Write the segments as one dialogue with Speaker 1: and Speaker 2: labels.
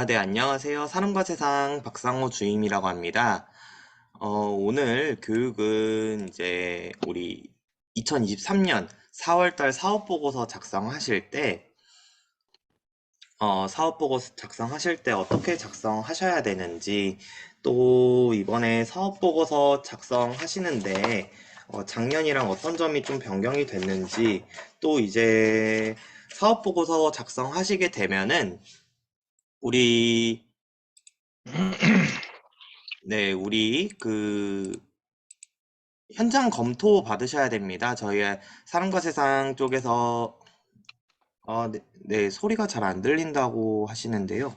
Speaker 1: 네, 안녕하세요. 사람과 세상 박상호 주임이라고 합니다. 오늘 교육은 이제 우리 2023년 4월달 사업보고서 작성하실 때, 사업보고서 작성하실 때 어떻게 작성하셔야 되는지, 또 이번에 사업보고서 작성하시는데, 작년이랑 어떤 점이 좀 변경이 됐는지, 또 이제 사업보고서 작성하시게 되면은, 우리 우리 현장 검토 받으셔야 됩니다. 저희 사람과 세상 쪽에서 소리가 잘 안 들린다고 하시는데요.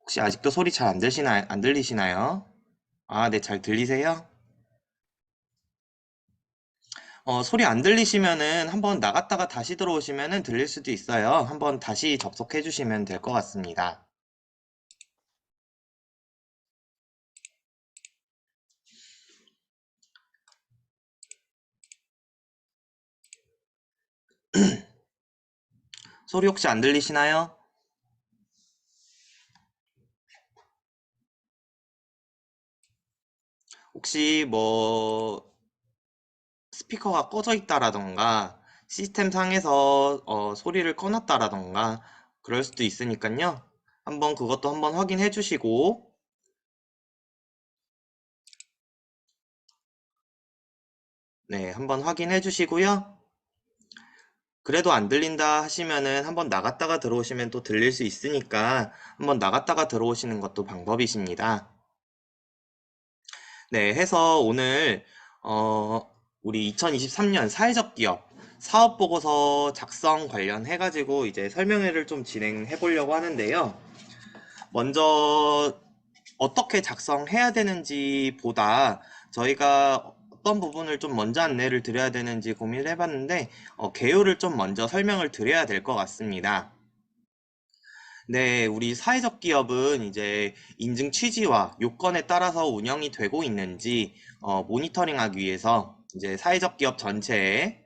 Speaker 1: 혹시 아직도 소리 잘 안 들리시나요? 네, 잘 들리세요? 소리 안 들리시면은 한번 나갔다가 다시 들어오시면은 들릴 수도 있어요. 한번 다시 접속해 주시면 될 것 같습니다. 소리 혹시 안 들리시나요? 혹시 스피커가 꺼져 있다라던가 시스템 상에서 소리를 꺼놨다라던가 그럴 수도 있으니까요. 그것도 한번 확인해 주시고, 네, 한번 확인해 주시고요. 그래도 안 들린다 하시면은 한번 나갔다가 들어오시면 또 들릴 수 있으니까 한번 나갔다가 들어오시는 것도 방법이십니다. 네, 해서 오늘 어, 우리 2023년 사회적 기업 사업 보고서 작성 관련해가지고 이제 설명회를 좀 진행해 보려고 하는데요. 먼저 어떻게 작성해야 되는지 보다 저희가 어떤 부분을 좀 먼저 안내를 드려야 되는지 고민을 해봤는데 개요를 좀 먼저 설명을 드려야 될 것 같습니다. 네, 우리 사회적 기업은 이제 인증 취지와 요건에 따라서 운영이 되고 있는지 모니터링하기 위해서 이제 사회적 기업 전체에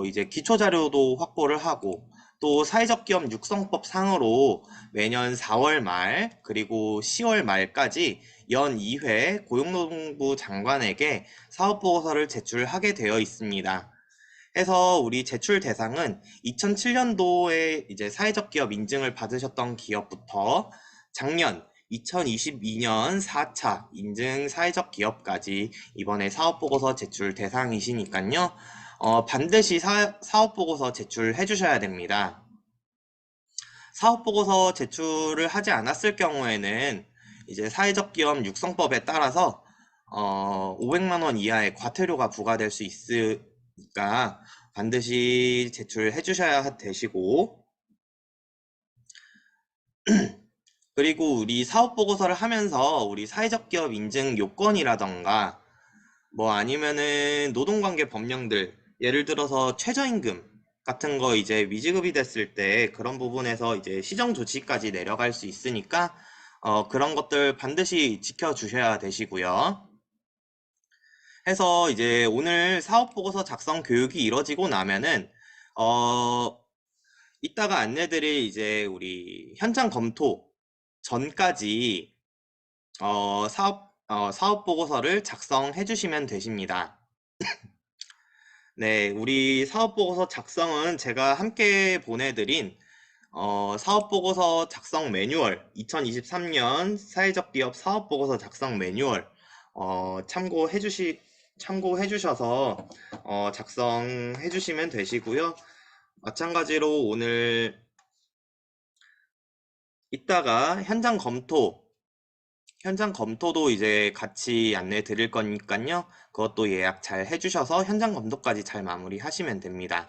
Speaker 1: 이제 기초 자료도 확보를 하고 또 사회적 기업 육성법 상으로 매년 4월 말 그리고 10월 말까지 연 2회 고용노동부 장관에게 사업 보고서를 제출하게 되어 있습니다. 해서 우리 제출 대상은 2007년도에 이제 사회적 기업 인증을 받으셨던 기업부터 작년 2022년 4차 인증 사회적 기업까지 이번에 사업보고서 제출 대상이시니까요. 반드시 사업보고서 제출해 주셔야 됩니다. 사업보고서 제출을 하지 않았을 경우에는 이제 사회적 기업 육성법에 따라서 500만 원 이하의 과태료가 부과될 수 있으니까 반드시 제출해 주셔야 되시고, 그리고 우리 사업 보고서를 하면서 우리 사회적 기업 인증 요건이라던가 아니면은 노동관계 법령들, 예를 들어서 최저임금 같은 거 이제 미지급이 됐을 때 그런 부분에서 이제 시정 조치까지 내려갈 수 있으니까 그런 것들 반드시 지켜주셔야 되시고요. 해서 이제 오늘 사업 보고서 작성 교육이 이뤄지고 나면은 어 이따가 안내드릴 이제 우리 현장 검토 전까지 사업 보고서를 작성해 주시면 되십니다. 네, 우리 사업 보고서 작성은 제가 함께 보내드린 사업 보고서 작성 매뉴얼 2023년 사회적 기업 사업 보고서 작성 매뉴얼 참고해 주셔서 작성해 주시면 되시고요. 마찬가지로 오늘 이따가 현장 검토도 이제 같이 안내 드릴 거니까요. 그것도 예약 잘 해주셔서 현장 검토까지 잘 마무리 하시면 됩니다.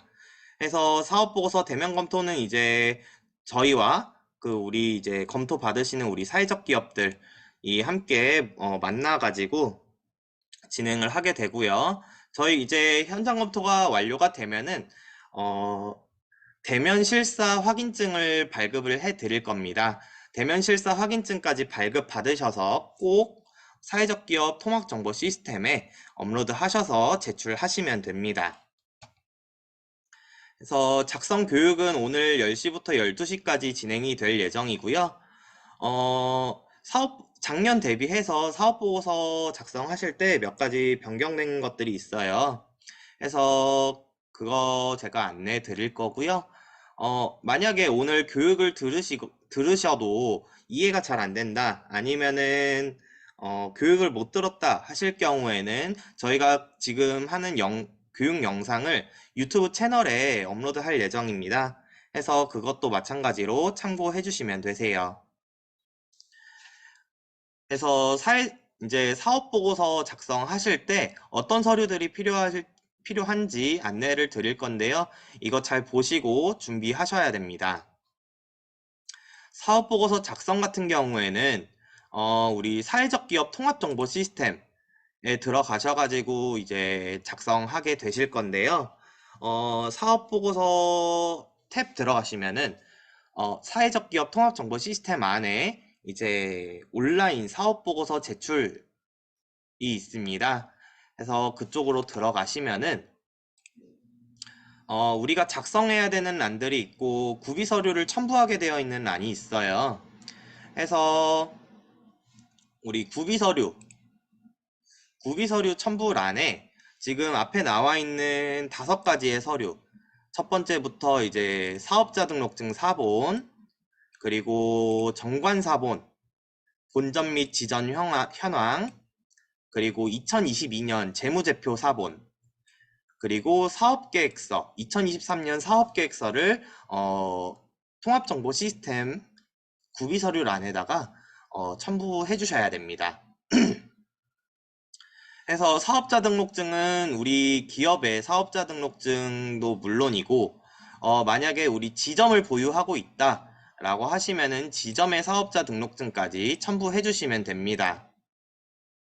Speaker 1: 해서 사업 보고서 대면 검토는 이제 저희와 우리 이제 검토 받으시는 우리 사회적 기업들이 함께 만나가지고 진행을 하게 되고요. 저희 이제 현장 검토가 완료가 되면은 어, 대면 실사 확인증을 발급을 해 드릴 겁니다. 대면 실사 확인증까지 발급 받으셔서 꼭 사회적 기업 토막 정보 시스템에 업로드 하셔서 제출하시면 됩니다. 그래서 작성 교육은 오늘 10시부터 12시까지 진행이 될 예정이고요. 작년 대비해서 사업보고서 작성하실 때 몇 가지 변경된 것들이 있어요. 그래서 그거 제가 안내 드릴 거고요. 만약에 오늘 교육을 들으셔도 이해가 잘 안 된다, 아니면은, 교육을 못 들었다 하실 경우에는 저희가 지금 하는 교육 영상을 유튜브 채널에 업로드 할 예정입니다. 해서 그것도 마찬가지로 참고해 주시면 되세요. 그래서 이제 사업보고서 작성하실 때 어떤 서류들이 필요한지 안내를 드릴 건데요. 이거 잘 보시고 준비하셔야 됩니다. 사업보고서 작성 같은 경우에는 우리 사회적 기업 통합정보 시스템에 들어가셔가지고 이제 작성하게 되실 건데요. 사업보고서 탭 들어가시면은 사회적 기업 통합정보 시스템 안에 이제 온라인 사업보고서 제출이 있습니다. 그래서 그쪽으로 들어가시면은 우리가 작성해야 되는 란들이 있고 구비 서류를 첨부하게 되어 있는 란이 있어요. 그래서 우리 구비 서류 첨부란에 지금 앞에 나와 있는 5가지의 서류, 첫 번째부터 이제 사업자 등록증 사본, 그리고 정관 사본, 본점 및 지점 현황, 그리고 2022년 재무제표 사본, 그리고 사업계획서, 2023년 사업계획서를 통합정보 시스템 구비서류란에다가 첨부해 주셔야 됩니다. 그래서 사업자 등록증은 우리 기업의 사업자 등록증도 물론이고, 만약에 우리 지점을 보유하고 있다 라고 하시면은 지점의 사업자 등록증까지 첨부해 주시면 됩니다.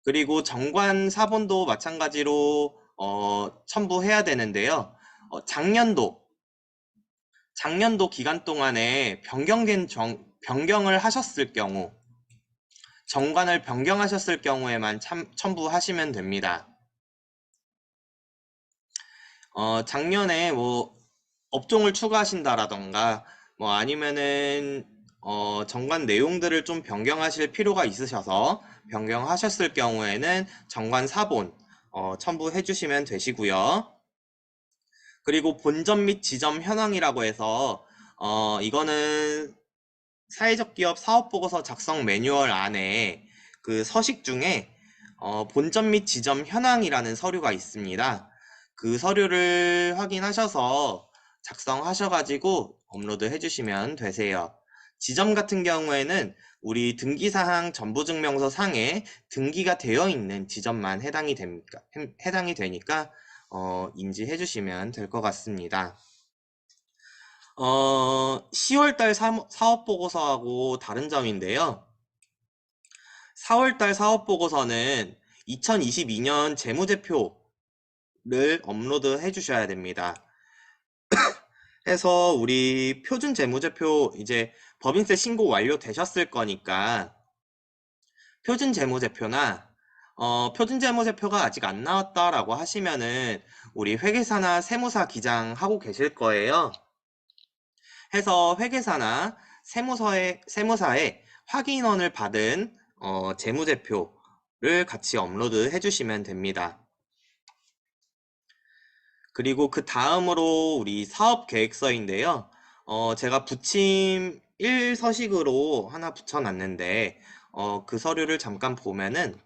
Speaker 1: 그리고 정관 사본도 마찬가지로 첨부해야 되는데요. 작년도 기간 동안에 변경을 하셨을 경우, 정관을 변경하셨을 경우에만 첨부하시면 됩니다. 작년에 뭐 업종을 추가하신다라던가 뭐 아니면은 정관 내용들을 좀 변경하실 필요가 있으셔서 변경하셨을 경우에는 정관 사본 첨부해 주시면 되시고요. 그리고 본점 및 지점 현황이라고 해서 이거는 사회적 기업 사업보고서 작성 매뉴얼 안에 그 서식 중에 본점 및 지점 현황이라는 서류가 있습니다. 그 서류를 확인하셔서 작성하셔가지고 업로드 해주시면 되세요. 지점 같은 경우에는 우리 등기사항 전부증명서 상에 등기가 되어 있는 지점만 해당이 되니까 인지해 주시면 될 것 같습니다. 10월달 사업보고서하고 다른 점인데요. 4월달 사업보고서는 2022년 재무제표를 업로드 해주셔야 됩니다. 해서 우리 표준 재무제표 이제 법인세 신고 완료되셨을 거니까 표준 재무제표나 표준 재무제표가 아직 안 나왔다라고 하시면은 우리 회계사나 세무사 기장하고 계실 거예요. 해서 회계사나 세무사의 확인원을 받은 재무제표를 같이 업로드 해주시면 됩니다. 그리고 그 다음으로 우리 사업계획서인데요. 제가 부침 1서식으로 하나 붙여놨는데 그 서류를 잠깐 보면은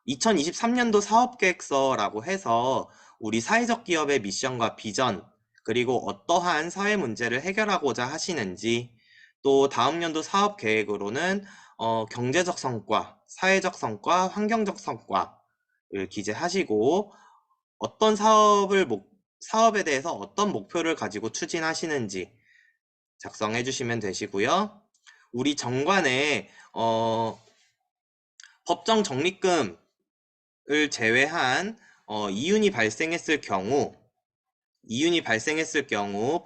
Speaker 1: 2023년도 사업계획서라고 해서 우리 사회적 기업의 미션과 비전, 그리고 어떠한 사회 문제를 해결하고자 하시는지, 또 다음 연도 사업 계획으로는 경제적 성과, 사회적 성과, 환경적 성과를 기재하시고 어떤 사업에 대해서 어떤 목표를 가지고 추진하시는지 작성해 주시면 되시고요. 우리 정관에 법정 적립금을 제외한 이윤이 발생했을 경우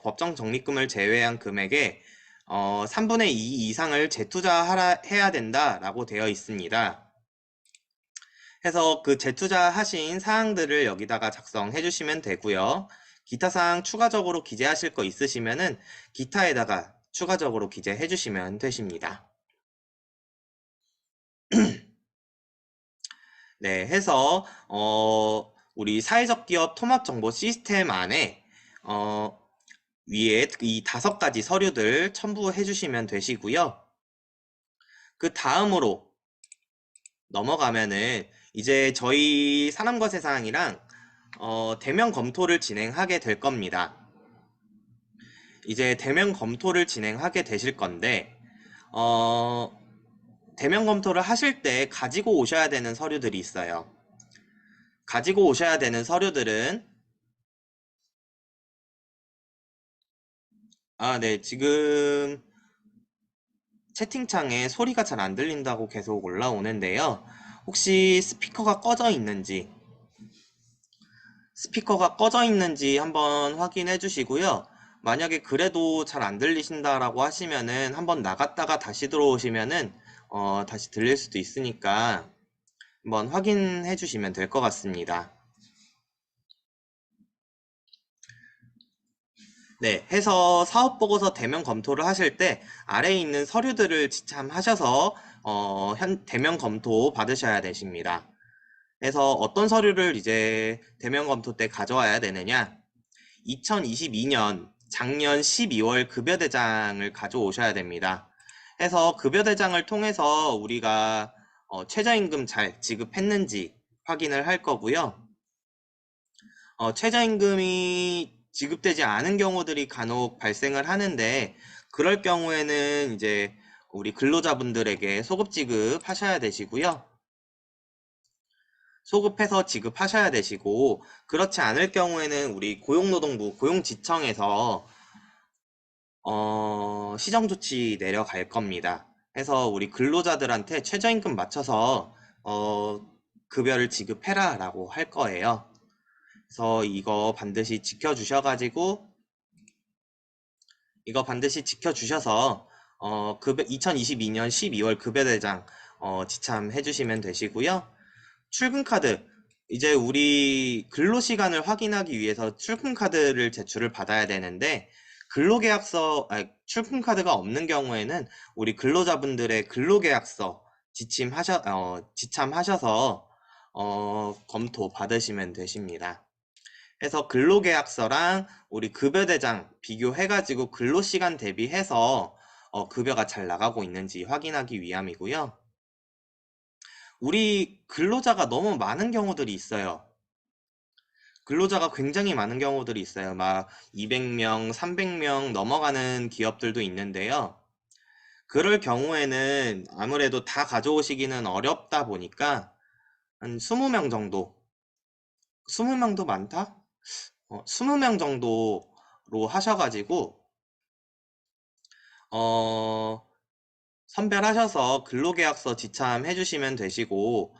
Speaker 1: 법정 적립금을 제외한 금액의 3분의 2 이상을 재투자해야 된다라고 되어 있습니다. 해서 그 재투자하신 사항들을 여기다가 작성해 주시면 되고요. 기타 사항 추가적으로 기재하실 거 있으시면은 기타에다가 추가적으로 기재해 주시면 되십니다. 네, 해서 우리 사회적 기업 통합 정보 시스템 안에 위에 이 5가지 서류들 첨부해 주시면 되시고요. 그 다음으로 넘어가면은 이제 저희 사람과 세상이랑 대면 검토를 진행하게 될 겁니다. 이제 대면 검토를 진행하게 되실 건데 어, 대면 검토를 하실 때 가지고 오셔야 되는 서류들이 있어요. 가지고 오셔야 되는 서류들은 네, 지금 채팅창에 소리가 잘 안 들린다고 계속 올라오는데요. 혹시 스피커가 꺼져 있는지 한번 확인해 주시고요. 만약에 그래도 잘 안 들리신다라고 하시면은 한번 나갔다가 다시 들어오시면은 다시 들릴 수도 있으니까 한번 확인해 주시면 될 것 같습니다. 네, 해서 사업보고서 대면 검토를 하실 때 아래에 있는 서류들을 지참하셔서 대면 검토 받으셔야 되십니다. 그래서 어떤 서류를 이제 대면 검토 때 가져와야 되느냐? 2022년 작년 12월 급여대장을 가져오셔야 됩니다. 해서 급여대장을 통해서 우리가 최저임금 잘 지급했는지 확인을 할 거고요. 최저임금이 지급되지 않은 경우들이 간혹 발생을 하는데 그럴 경우에는 이제 우리 근로자분들에게 소급 지급하셔야 되시고요. 소급해서 지급하셔야 되시고 그렇지 않을 경우에는 우리 고용노동부 고용지청에서 시정조치 내려갈 겁니다. 해서 우리 근로자들한테 최저임금 맞춰서 급여를 지급해라 라고 할 거예요. 그래서 이거 반드시 지켜주셔서 2022년 12월 급여대장 지참해 주시면 되시고요. 출근카드, 이제 우리 근로시간을 확인하기 위해서 출근카드를 제출을 받아야 되는데 출근카드가 없는 경우에는 우리 근로자분들의 근로계약서 지참하셔서 검토 받으시면 되십니다. 해서 근로계약서랑 우리 급여대장 비교해가지고 근로시간 대비해서 급여가 잘 나가고 있는지 확인하기 위함이고요. 우리 근로자가 너무 많은 경우들이 있어요. 근로자가 굉장히 많은 경우들이 있어요. 막 200명, 300명 넘어가는 기업들도 있는데요. 그럴 경우에는 아무래도 다 가져오시기는 어렵다 보니까 한 20명 정도, 20명도 많다? 20명 정도로 하셔가지고 어, 선별하셔서 근로계약서 지참해 주시면 되시고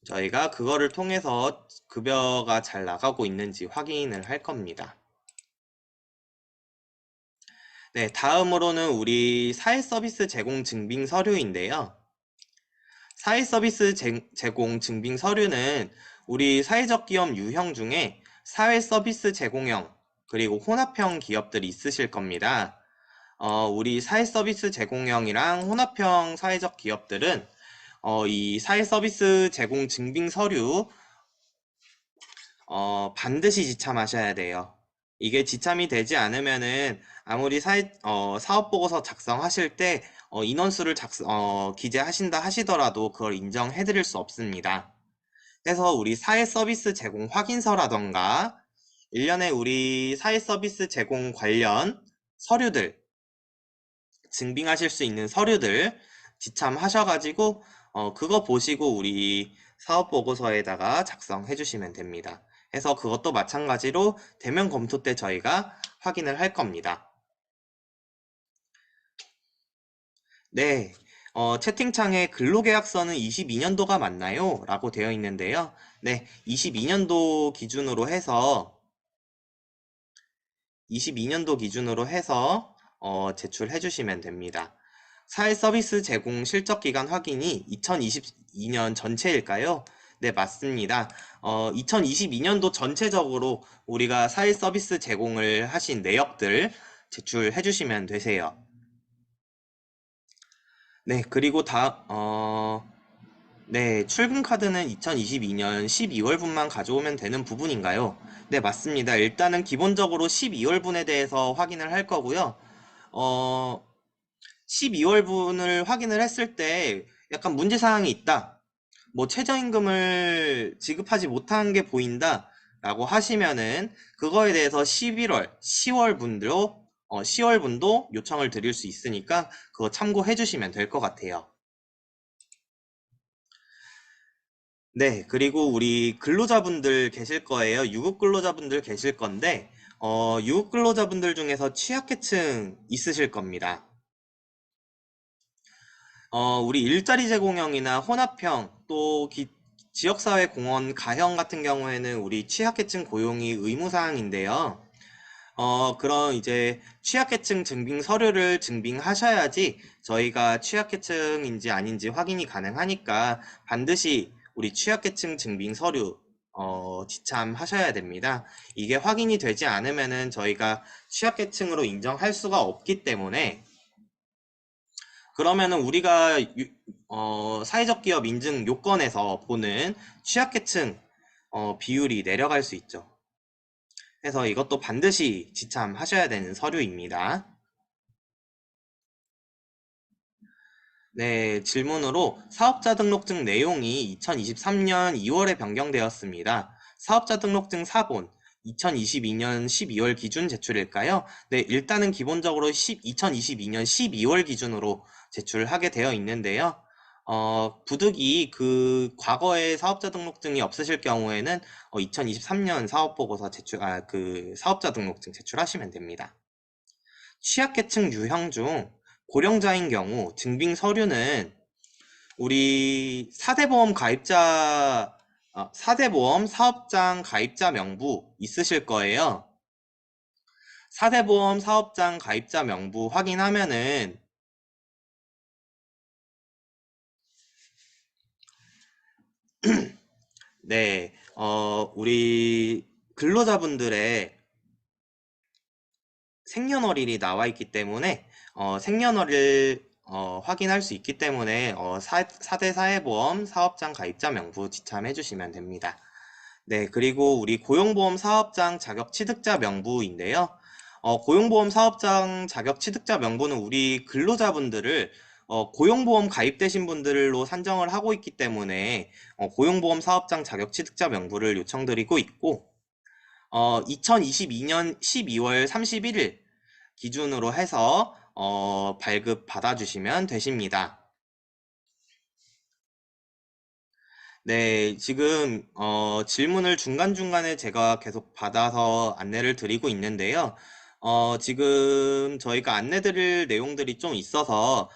Speaker 1: 저희가 그거를 통해서 급여가 잘 나가고 있는지 확인을 할 겁니다. 네, 다음으로는 우리 사회서비스 제공 증빙 서류인데요. 사회서비스 제공 증빙 서류는 우리 사회적 기업 유형 중에 사회서비스 제공형 그리고 혼합형 기업들이 있으실 겁니다. 우리 사회서비스 제공형이랑 혼합형 사회적 기업들은 이 사회서비스 제공 증빙 서류 반드시 지참하셔야 돼요. 이게 지참이 되지 않으면은 아무리 사업보고서 작성하실 때 인원수를 기재하신다 하시더라도 그걸 인정해 드릴 수 없습니다. 그래서 우리 사회서비스 제공 확인서라던가 1년에 우리 사회서비스 제공 관련 서류들 증빙하실 수 있는 서류들 지참하셔가지고 그거 보시고 우리 사업보고서에다가 작성해 주시면 됩니다. 해서 그것도 마찬가지로 대면 검토 때 저희가 확인을 할 겁니다. 네, 채팅창에 근로계약서는 22년도가 맞나요? 라고 되어 있는데요. 네, 22년도 기준으로 해서 제출해 주시면 됩니다. 사회서비스 제공 실적기간 확인이 2022년 전체일까요? 네, 맞습니다. 2022년도 전체적으로 우리가 사회 서비스 제공을 하신 내역들 제출해 주시면 되세요. 네, 그리고 네, 출금 카드는 2022년 12월분만 가져오면 되는 부분인가요? 네, 맞습니다. 일단은 기본적으로 12월분에 대해서 확인을 할 거고요. 어, 12월분을 확인을 했을 때 약간 문제사항이 있다. 뭐 최저임금을 지급하지 못한 게 보인다 라고 하시면은 그거에 대해서 11월, 10월분도 요청을 드릴 수 있으니까 그거 참고해 주시면 될 것 같아요. 네, 그리고 우리 근로자분들 계실 거예요. 유급 근로자분들 계실 건데, 유급 근로자분들 중에서 취약계층 있으실 겁니다. 우리 일자리 제공형이나 혼합형, 또 지역사회 공헌 가형 같은 경우에는 우리 취약계층 고용이 의무사항인데요. 그런 이제 취약계층 증빙 서류를 증빙하셔야지 저희가 취약계층인지 아닌지 확인이 가능하니까 반드시 우리 취약계층 증빙 서류 지참하셔야 됩니다. 이게 확인이 되지 않으면은 저희가 취약계층으로 인정할 수가 없기 때문에 그러면은 우리가 사회적 기업 인증 요건에서 보는 취약계층 비율이 내려갈 수 있죠. 그래서 이것도 반드시 지참하셔야 되는 서류입니다. 네, 질문으로 사업자 등록증 내용이 2023년 2월에 변경되었습니다. 사업자 등록증 사본 2022년 12월 기준 제출일까요? 네, 일단은 기본적으로 2022년 12월 기준으로 제출하게 되어 있는데요. 부득이 그 과거의 사업자 등록증이 없으실 경우에는 2023년 사업보고서 그 사업자 등록증 제출하시면 됩니다. 취약계층 유형 중 고령자인 경우 증빙 서류는 우리 4대보험 가입자, 4대보험 사업장 가입자 명부 있으실 거예요. 4대보험 사업장 가입자 명부 확인하면은 네, 우리 근로자분들의 생년월일이 나와 있기 때문에 생년월일 확인할 수 있기 때문에 4대 사회보험 사업장 가입자 명부 지참해 주시면 됩니다. 네, 그리고 우리 고용보험 사업장 자격 취득자 명부인데요. 고용보험 사업장 자격 취득자 명부는 우리 근로자분들을 고용보험 가입되신 분들로 산정을 하고 있기 때문에 고용보험 사업장 자격 취득자 명부를 요청드리고 있고 2022년 12월 31일 기준으로 해서 발급 받아주시면 되십니다. 네, 지금 질문을 중간중간에 제가 계속 받아서 안내를 드리고 있는데요. 지금 저희가 안내 드릴 내용들이 좀 있어서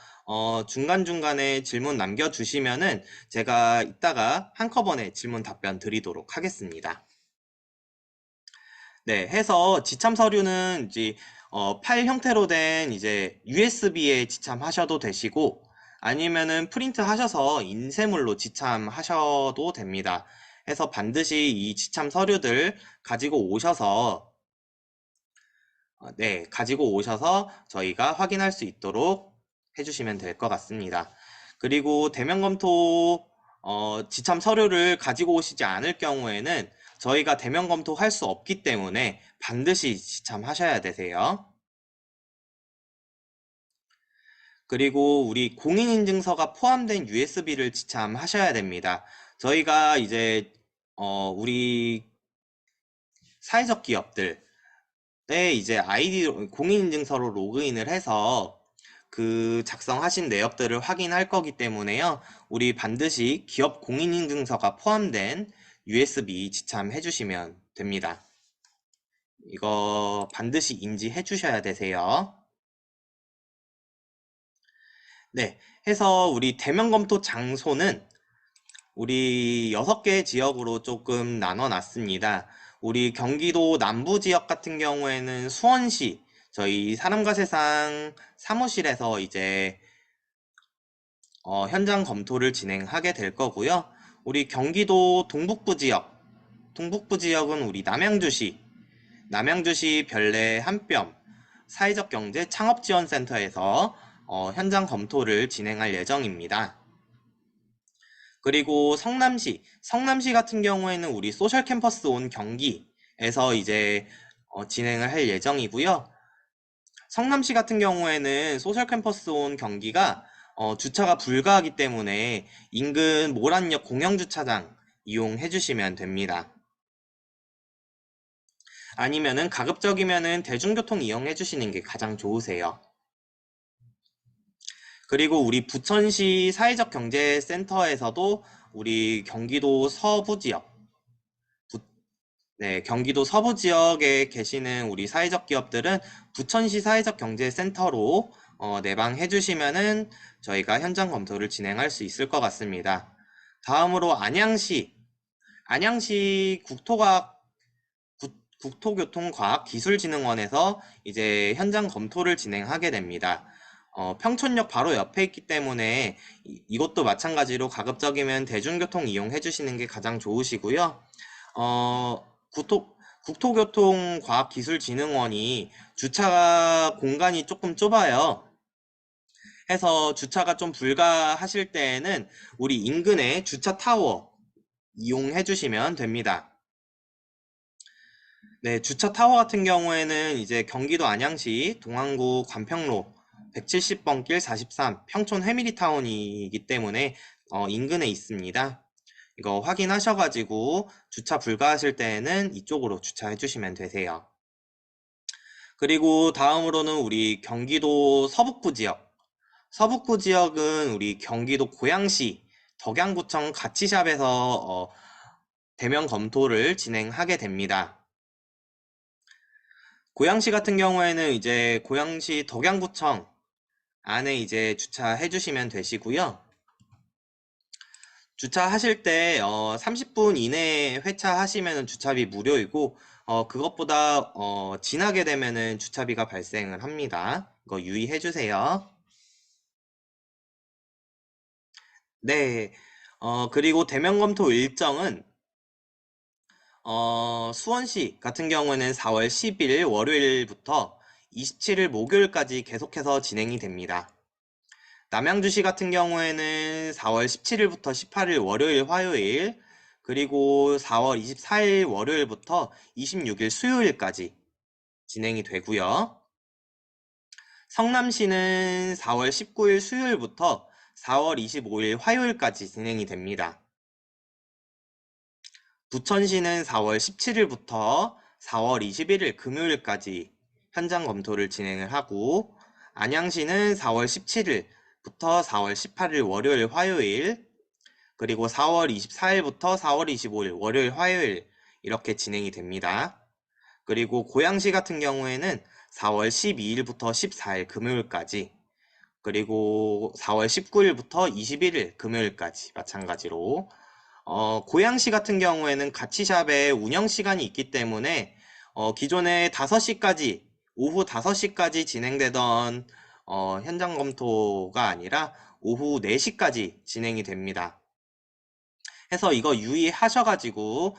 Speaker 1: 중간중간에 질문 남겨주시면은 제가 이따가 한꺼번에 질문 답변 드리도록 하겠습니다. 네, 해서 지참 서류는 이제 파일 형태로 된 이제 USB에 지참하셔도 되시고 아니면은 프린트 하셔서 인쇄물로 지참하셔도 됩니다. 해서 반드시 이 지참 서류들 가지고 오셔서 네, 가지고 오셔서 저희가 확인할 수 있도록 해주시면 될 것 같습니다. 그리고 대면 검토 지참 서류를 가지고 오시지 않을 경우에는 저희가 대면 검토할 수 없기 때문에 반드시 지참하셔야 되세요. 그리고 우리 공인인증서가 포함된 USB를 지참하셔야 됩니다. 저희가 이제 우리 사회적 기업들에 이제 아이디 공인인증서로 로그인을 해서 그 작성하신 내역들을 확인할 거기 때문에요. 우리 반드시 기업 공인인증서가 포함된 USB 지참해 주시면 됩니다. 이거 반드시 인지해 주셔야 되세요. 네, 해서 우리 대면 검토 장소는 우리 6개 지역으로 조금 나눠 놨습니다. 우리 경기도 남부 지역 같은 경우에는 수원시 저희 사람과 세상 사무실에서 이제 현장 검토를 진행하게 될 거고요. 우리 경기도 동북부 지역은 우리 남양주시 별내 한뼘 사회적경제 창업지원센터에서 현장 검토를 진행할 예정입니다. 그리고 성남시 같은 경우에는 우리 소셜 캠퍼스 온 경기에서 이제 진행을 할 예정이고요. 성남시 같은 경우에는 소셜 캠퍼스 온 경기가 주차가 불가하기 때문에 인근 모란역 공영주차장 이용해 주시면 됩니다. 아니면은 가급적이면은 대중교통 이용해 주시는 게 가장 좋으세요. 그리고 우리 부천시 사회적경제센터에서도 우리 경기도 서부 지역에 계시는 우리 사회적 기업들은 부천시 사회적경제센터로 내방해 주시면은 저희가 현장 검토를 진행할 수 있을 것 같습니다. 다음으로 안양시 국토교통과학기술진흥원에서 이제 현장 검토를 진행하게 됩니다. 평촌역 바로 옆에 있기 때문에 이것도 마찬가지로 가급적이면 대중교통 이용해 주시는 게 가장 좋으시고요. 어, 국토교통과학기술진흥원이 주차 공간이 조금 좁아요. 해서 주차가 좀 불가하실 때에는 우리 인근에 주차 타워 이용해 주시면 됩니다. 네, 주차 타워 같은 경우에는 이제 경기도 안양시 동안구 관평로 170번 길 43 평촌 해밀리타운이기 때문에 인근에 있습니다. 이거 확인하셔가지고 주차 불가하실 때에는 이쪽으로 주차해 주시면 되세요. 그리고 다음으로는 우리 경기도 서북부 지역은 우리 경기도 고양시 덕양구청 가치샵에서 대면 검토를 진행하게 됩니다. 고양시 같은 경우에는 이제 고양시 덕양구청 안에 이제 주차해 주시면 되시고요. 주차하실 때 30분 이내에 회차하시면 주차비 무료이고 그것보다 지나게 되면은 주차비가 발생을 합니다. 이거 유의해 주세요. 네. 그리고 대면 검토 일정은 수원시 같은 경우에는 4월 10일 월요일부터 27일 목요일까지 계속해서 진행이 됩니다. 남양주시 같은 경우에는 4월 17일부터 18일 월요일 화요일 그리고 4월 24일 월요일부터 26일 수요일까지 진행이 되고요. 성남시는 4월 19일 수요일부터 4월 25일 화요일까지 진행이 됩니다. 부천시는 4월 17일부터 4월 21일 금요일까지 현장 검토를 진행을 하고 안양시는 4월 17일부터 4월 18일 월요일 화요일 그리고 4월 24일부터 4월 25일 월요일 화요일 이렇게 진행이 됩니다. 그리고 고양시 같은 경우에는 4월 12일부터 14일 금요일까지 그리고 4월 19일부터 21일 금요일까지 마찬가지로 고양시 같은 경우에는 가치샵의 운영 시간이 있기 때문에 기존에 5시까지 오후 5시까지 진행되던 현장 검토가 아니라 오후 4시까지 진행이 됩니다. 해서 이거 유의하셔가지고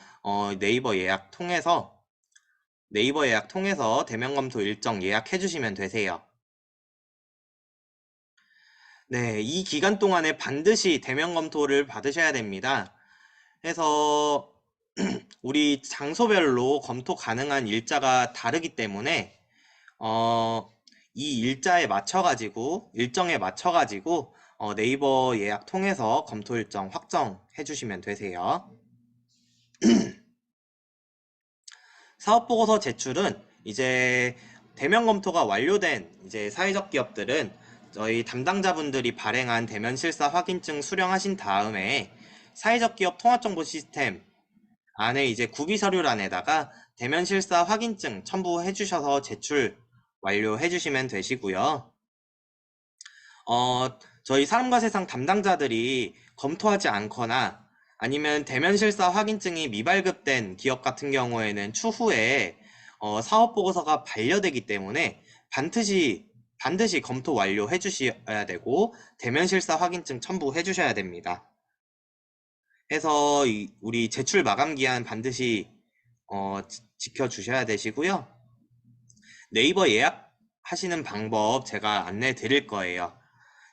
Speaker 1: 네이버 예약 통해서 대면 검토 일정 예약해 주시면 되세요. 네, 이 기간 동안에 반드시 대면 검토를 받으셔야 됩니다. 해서 우리 장소별로 검토 가능한 일자가 다르기 때문에 이 일정에 맞춰가지고 네이버 예약 통해서 검토 일정 확정해 주시면 되세요. 사업 보고서 제출은 이제 대면 검토가 완료된 이제 사회적 기업들은 저희 담당자분들이 발행한 대면 실사 확인증 수령하신 다음에 사회적 기업 통합정보 시스템 안에 이제 구비 서류란에다가 대면 실사 확인증 첨부해 주셔서 제출 완료해 주시면 되시고요. 저희 사람과 세상 담당자들이 검토하지 않거나 아니면 대면 실사 확인증이 미발급된 기업 같은 경우에는 추후에 사업 보고서가 반려되기 때문에 반드시 검토 완료해 주셔야 되고 대면 실사 확인증 첨부해 주셔야 됩니다. 해서 우리 제출 마감 기한 반드시 지켜주셔야 되시고요. 네이버 예약하시는 방법 제가 안내 드릴 거예요.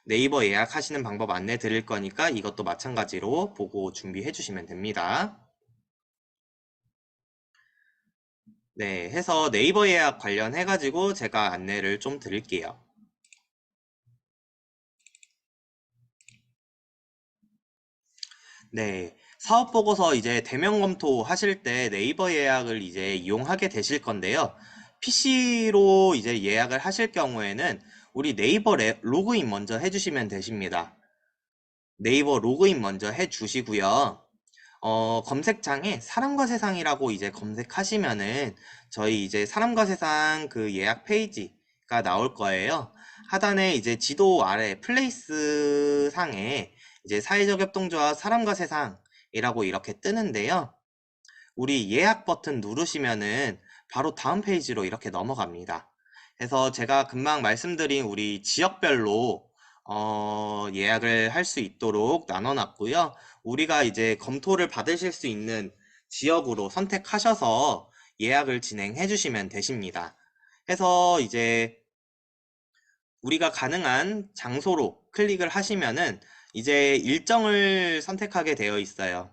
Speaker 1: 네이버 예약하시는 방법 안내 드릴 거니까 이것도 마찬가지로 보고 준비해 주시면 됩니다. 네, 해서 네이버 예약 관련해 가지고 제가 안내를 좀 드릴게요. 네, 사업 보고서 이제 대면 검토 하실 때 네이버 예약을 이제 이용하게 되실 건데요. PC로 이제 예약을 하실 경우에는 우리 네이버 로그인 먼저 해주시면 되십니다. 네이버 로그인 먼저 해주시고요. 검색창에 사람과 세상이라고 이제 검색하시면은 저희 이제 사람과 세상 그 예약 페이지가 나올 거예요. 하단에 이제 지도 아래 플레이스 상에 이제 사회적 협동조합 사람과 세상이라고 이렇게 뜨는데요. 우리 예약 버튼 누르시면은 바로 다음 페이지로 이렇게 넘어갑니다. 그래서 제가 금방 말씀드린 우리 지역별로 예약을 할 수 있도록 나눠놨고요. 우리가 이제 검토를 받으실 수 있는 지역으로 선택하셔서 예약을 진행해 주시면 되십니다. 해서 이제 우리가 가능한 장소로 클릭을 하시면은 이제 일정을 선택하게 되어 있어요.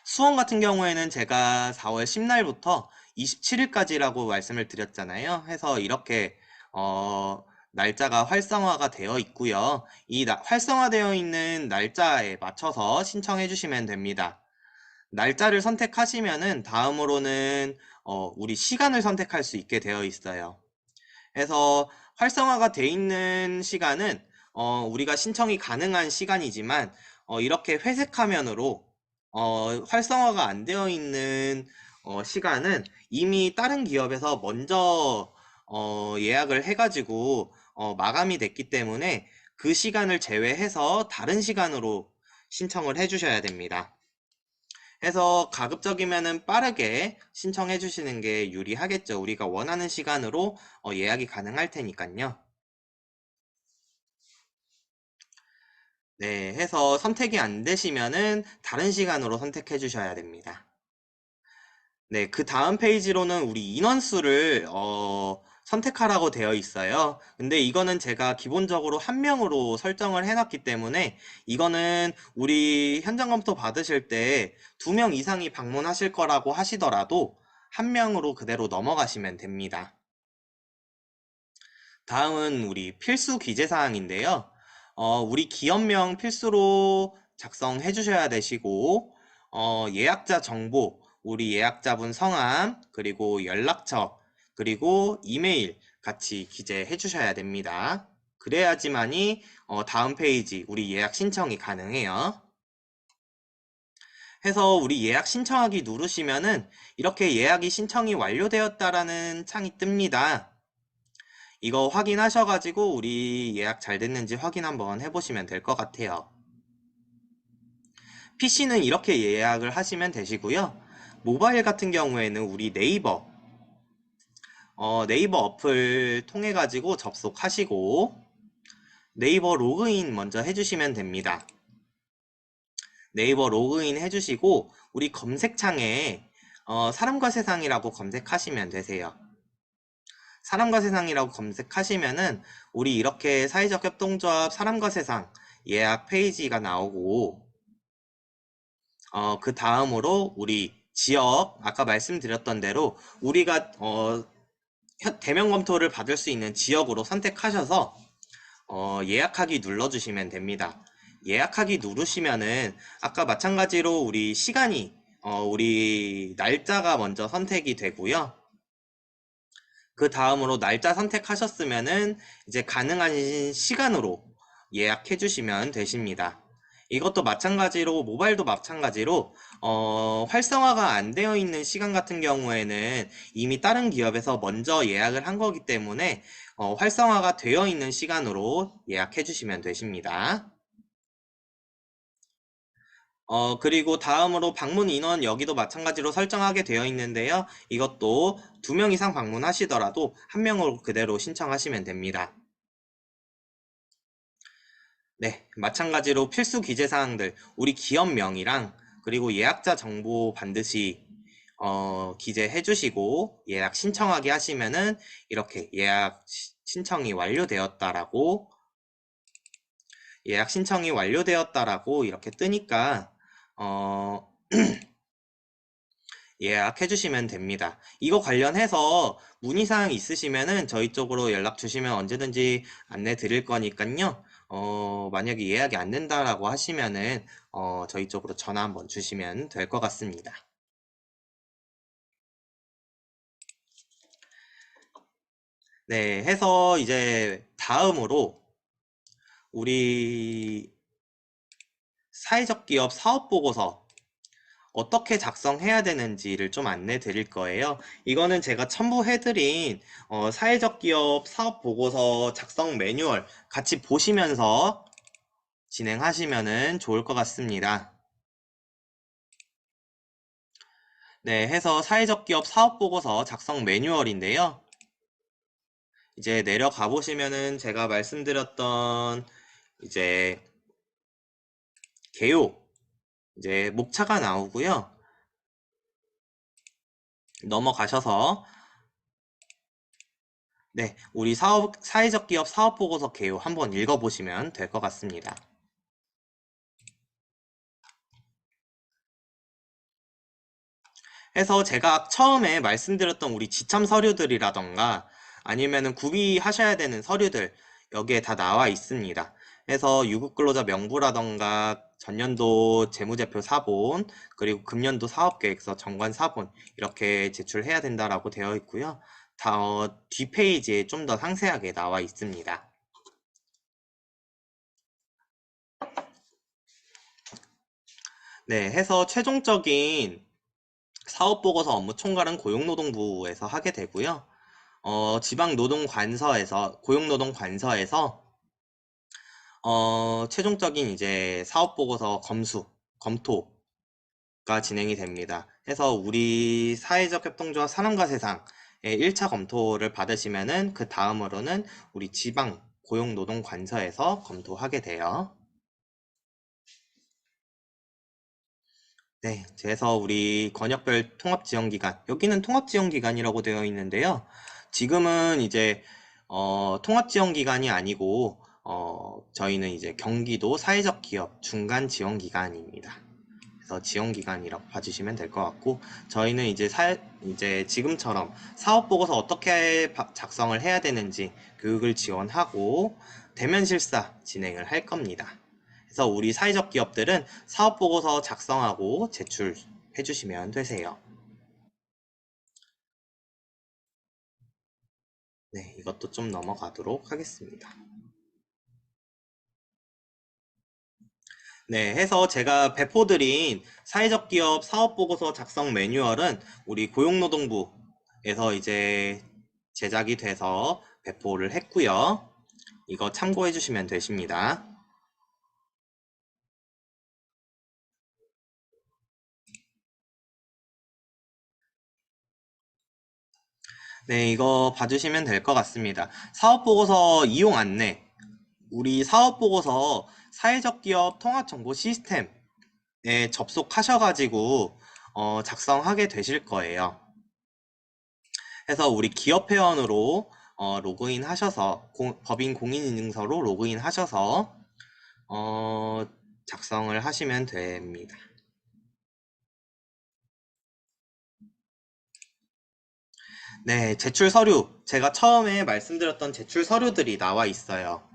Speaker 1: 수원 같은 경우에는 제가 4월 10날부터 27일까지라고 말씀을 드렸잖아요. 해서 이렇게 날짜가 활성화가 되어 있고요. 이 활성화되어 있는 날짜에 맞춰서 신청해 주시면 됩니다. 날짜를 선택하시면은 다음으로는 우리 시간을 선택할 수 있게 되어 있어요. 그래서 활성화가 돼 있는 시간은 우리가 신청이 가능한 시간이지만 이렇게 회색 화면으로 활성화가 안 되어 있는 시간은 이미 다른 기업에서 먼저 예약을 해가지고 마감이 됐기 때문에 그 시간을 제외해서 다른 시간으로 신청을 해주셔야 됩니다. 해서 가급적이면은 빠르게 신청해 주시는 게 유리하겠죠. 우리가 원하는 시간으로 예약이 가능할 테니까요. 네, 해서 선택이 안 되시면은 다른 시간으로 선택해 주셔야 됩니다. 네, 그 다음 페이지로는 우리 인원수를 선택하라고 되어 있어요. 근데 이거는 제가 기본적으로 한 명으로 설정을 해놨기 때문에 이거는 우리 현장 검토 받으실 때 2명 이상이 방문하실 거라고 하시더라도 한 명으로 그대로 넘어가시면 됩니다. 다음은 우리 필수 기재 사항인데요. 우리 기업명 필수로 작성해 주셔야 되시고, 예약자 정보, 우리 예약자분 성함, 그리고 연락처, 그리고 이메일 같이 기재해 주셔야 됩니다. 그래야지만이 다음 페이지 우리 예약 신청이 가능해요. 해서 우리 예약 신청하기 누르시면은 이렇게 예약이 신청이 완료되었다라는 창이 뜹니다. 이거 확인하셔가지고 우리 예약 잘 됐는지 확인 한번 해보시면 될 것 같아요. PC는 이렇게 예약을 하시면 되시고요. 모바일 같은 경우에는 우리 네이버 어플 통해 가지고 접속하시고 네이버 로그인 먼저 해주시면 됩니다. 네이버 로그인 해주시고 우리 검색창에 사람과 세상이라고 검색하시면 되세요. 사람과 세상이라고 검색하시면은 우리 이렇게 사회적 협동조합 사람과 세상 예약 페이지가 나오고 그 다음으로 우리 지역 아까 말씀드렸던 대로 우리가 대면 검토를 받을 수 있는 지역으로 선택하셔서 예약하기 눌러주시면 됩니다. 예약하기 누르시면은 아까 마찬가지로 우리 시간이 우리 날짜가 먼저 선택이 되고요. 그 다음으로 날짜 선택하셨으면은 이제 가능한 시간으로 예약해 주시면 되십니다. 이것도 마찬가지로 모바일도 마찬가지로 활성화가 안 되어 있는 시간 같은 경우에는 이미 다른 기업에서 먼저 예약을 한 거기 때문에 활성화가 되어 있는 시간으로 예약해 주시면 되십니다. 그리고 다음으로 방문 인원 여기도 마찬가지로 설정하게 되어 있는데요. 이것도 2명 이상 방문하시더라도 한 명으로 그대로 신청하시면 됩니다. 네, 마찬가지로 필수 기재 사항들, 우리 기업명이랑 그리고 예약자 정보 반드시 기재해 주시고 예약 신청하게 하시면은 이렇게 신청이 완료되었다라고 예약 신청이 완료되었다라고 이렇게 뜨니까 어, 예약해 주시면 됩니다. 이거 관련해서 문의사항 있으시면은 저희 쪽으로 연락 주시면 언제든지 안내 드릴 거니까요. 만약에 예약이 안 된다라고 하시면은 저희 쪽으로 전화 한번 주시면 될 것 같습니다. 네, 해서 이제 다음으로 우리 사회적 기업 사업 보고서 어떻게 작성해야 되는지를 좀 안내 드릴 거예요. 이거는 제가 첨부해드린 사회적 기업 사업 보고서 작성 매뉴얼 같이 보시면서 진행하시면 좋을 것 같습니다. 네, 해서 사회적 기업 사업 보고서 작성 매뉴얼인데요. 이제 내려가 보시면은 제가 말씀드렸던 이제 개요 이제 목차가 나오고요. 넘어가셔서 네, 우리 사회적 기업 사업 보고서 개요 한번 읽어보시면 될 것 같습니다. 해서 제가 처음에 말씀드렸던 우리 지참 서류들이라던가 아니면은 구비하셔야 되는 서류들 여기에 다 나와 있습니다. 해서 유급근로자 명부라던가 전년도 재무제표 사본 그리고 금년도 사업계획서 정관 사본 이렇게 제출해야 된다라고 되어 있고요. 다 뒷페이지에 좀 더 상세하게 나와 있습니다. 네, 해서 최종적인 사업보고서 업무 총괄은 고용노동부에서 하게 되고요. 지방노동관서에서, 고용노동관서에서, 최종적인 이제 사업보고서 검토가 진행이 됩니다. 해서 우리 사회적 협동조합 사람과 세상의 1차 검토를 받으시면은 그 다음으로는 우리 지방 고용노동관서에서 검토하게 돼요. 네, 그래서 우리 권역별 통합지원기관, 여기는 통합지원기관이라고 되어 있는데요. 지금은 이제 통합지원기관이 아니고 저희는 이제 경기도 사회적 기업 중간지원기관입니다. 그래서 지원기관이라고 봐주시면 될 것 같고 저희는 이제 지금처럼 사업보고서 어떻게 작성을 해야 되는지 교육을 지원하고 대면 실사 진행을 할 겁니다. 그래서 우리 사회적 기업들은 사업보고서 작성하고 제출해 주시면 되세요. 네, 이것도 좀 넘어가도록 하겠습니다. 네, 해서 제가 배포드린 사회적 기업 사업보고서 작성 매뉴얼은 우리 고용노동부에서 이제 제작이 돼서 배포를 했고요. 이거 참고해 주시면 되십니다. 네, 이거 봐주시면 될 것 같습니다. 사업보고서 이용 안내, 우리 사업보고서 사회적 기업 통합정보 시스템에 접속하셔가지고 작성하게 되실 거예요. 해서 우리 기업 회원으로 로그인 하셔서 법인 공인인증서로 로그인 하셔서 작성을 하시면 됩니다. 네, 제출 서류. 제가 처음에 말씀드렸던 제출 서류들이 나와 있어요.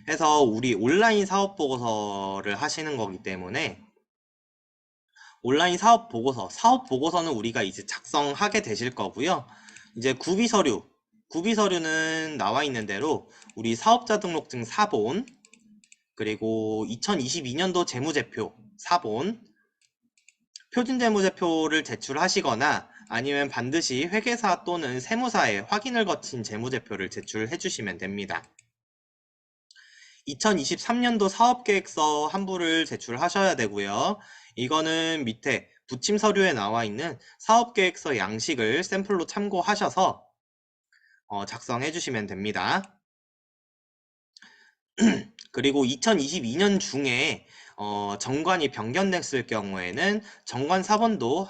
Speaker 1: 해서 우리 온라인 사업 보고서를 하시는 거기 때문에 온라인 사업 보고서는 우리가 이제 작성하게 되실 거고요. 이제 구비 서류는 나와 있는 대로 우리 사업자 등록증 사본, 그리고 2022년도 재무제표 사본, 표준재무제표를 제출하시거나 아니면 반드시 회계사 또는 세무사에 확인을 거친 재무제표를 제출해 주시면 됩니다. 2023년도 사업계획서 한 부를 제출하셔야 되고요. 이거는 밑에 부침 서류에 나와 있는 사업계획서 양식을 샘플로 참고하셔서 작성해 주시면 됩니다. 그리고 2022년 중에 정관이 변경됐을 경우에는 정관 사본도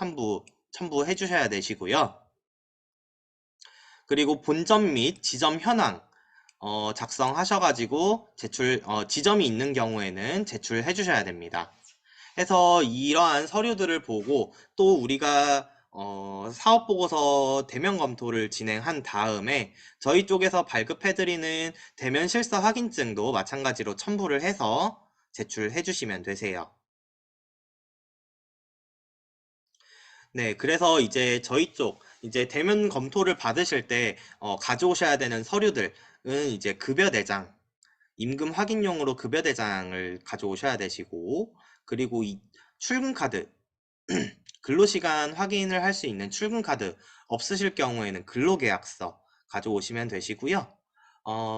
Speaker 1: 첨부해 주셔야 되시고요. 그리고 본점 및 지점 현황 작성하셔가지고 지점이 있는 경우에는 제출해 주셔야 됩니다. 해서 이러한 서류들을 보고 또 우리가 사업보고서 대면 검토를 진행한 다음에 저희 쪽에서 발급해드리는 대면 실사 확인증도 마찬가지로 첨부를 해서 제출해 주시면 되세요. 네, 그래서 이제 저희 쪽 이제 대면 검토를 받으실 때 가져오셔야 되는 서류들은 이제 급여대장, 임금 확인용으로 급여대장을 가져오셔야 되시고, 그리고 이 출근카드, 근로시간 확인을 할 수 있는 출근카드 없으실 경우에는 근로계약서 가져오시면 되시고요.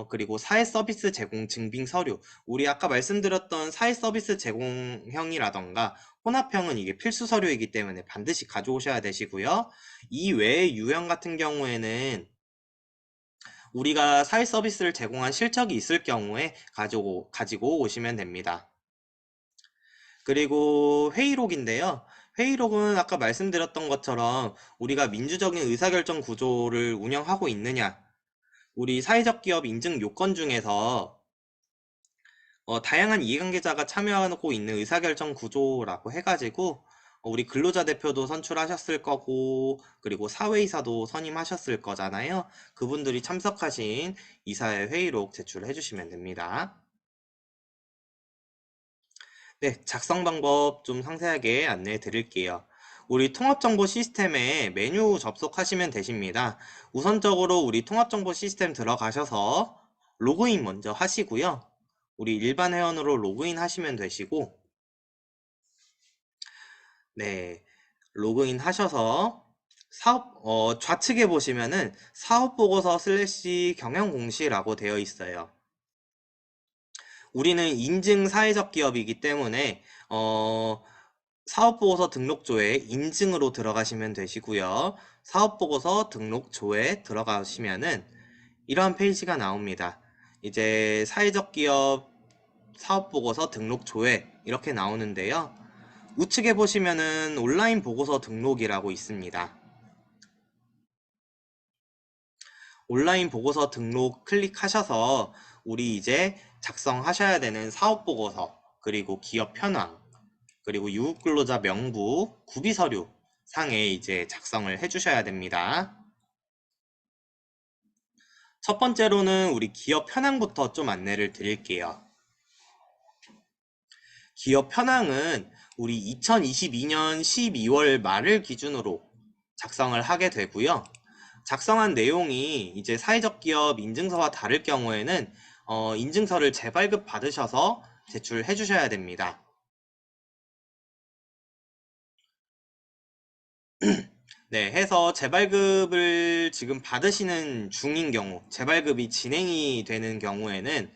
Speaker 1: 그리고 사회서비스 제공 증빙 서류. 우리 아까 말씀드렸던 사회서비스 제공형이라던가 혼합형은 이게 필수 서류이기 때문에 반드시 가져오셔야 되시고요. 이 외에 유형 같은 경우에는 우리가 사회서비스를 제공한 실적이 있을 경우에 가지고 오시면 됩니다. 그리고 회의록인데요. 회의록은 아까 말씀드렸던 것처럼 우리가 민주적인 의사결정 구조를 운영하고 있느냐, 우리 사회적 기업 인증 요건 중에서 다양한 이해관계자가 참여하고 있는 의사결정 구조라고 해가지고 우리 근로자 대표도 선출하셨을 거고 그리고 사회이사도 선임하셨을 거잖아요. 그분들이 참석하신 이사회 회의록 제출해 주시면 됩니다. 네, 작성 방법 좀 상세하게 안내해 드릴게요. 우리 통합정보 시스템에 메뉴 접속하시면 되십니다. 우선적으로 우리 통합정보 시스템 들어가셔서 로그인 먼저 하시고요. 우리 일반 회원으로 로그인 하시면 되시고, 네, 로그인 하셔서 좌측에 보시면은 사업보고서 슬래시 경영공시라고 되어 있어요. 우리는 인증 사회적 기업이기 때문에 사업보고서 등록조에 인증으로 들어가시면 되시고요. 사업보고서 등록조에 들어가시면은 이러한 페이지가 나옵니다. 이제 사회적 기업 사업보고서 등록조회 이렇게 나오는데요. 우측에 보시면은 온라인 보고서 등록이라고 있습니다. 온라인 보고서 등록 클릭하셔서 우리 이제 작성하셔야 되는 사업보고서 그리고 기업 현황 그리고 유급근로자 명부 구비서류 상에 이제 작성을 해주셔야 됩니다. 첫 번째로는 우리 기업 현황부터 좀 안내를 드릴게요. 기업 현황은 우리 2022년 12월 말을 기준으로 작성을 하게 되고요. 작성한 내용이 이제 사회적 기업 인증서와 다를 경우에는 인증서를 재발급 받으셔서 제출해 주셔야 됩니다. 네, 해서 재발급을 지금 받으시는 중인 경우, 재발급이 진행이 되는 경우에는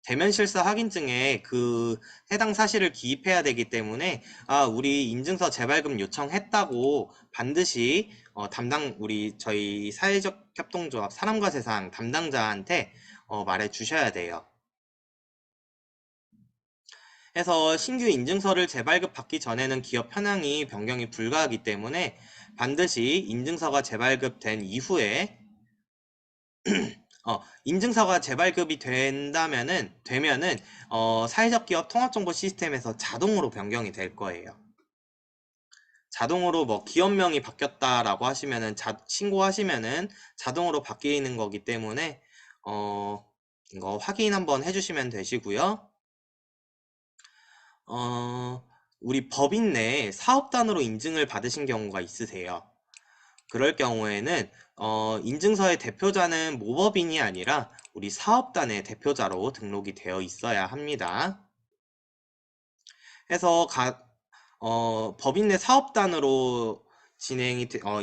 Speaker 1: 대면 실사 확인증에 그 해당 사실을 기입해야 되기 때문에 우리 인증서 재발급 요청했다고 반드시 저희 사회적 협동조합 사람과 세상 담당자한테 말해 주셔야 돼요. 해서 신규 인증서를 재발급 받기 전에는 기업 현황이 변경이 불가하기 때문에 반드시 인증서가 재발급된 이후에 인증서가 재발급이 되면은 사회적 기업 통합정보 시스템에서 자동으로 변경이 될 거예요. 자동으로 뭐 기업명이 바뀌었다라고 하시면은 신고하시면은 자동으로 바뀌는 거기 때문에 이거 확인 한번 해주시면 되시고요. 우리 법인 내 사업단으로 인증을 받으신 경우가 있으세요. 그럴 경우에는 인증서의 대표자는 모법인이 아니라 우리 사업단의 대표자로 등록이 되어 있어야 합니다. 해서 법인 내 사업단으로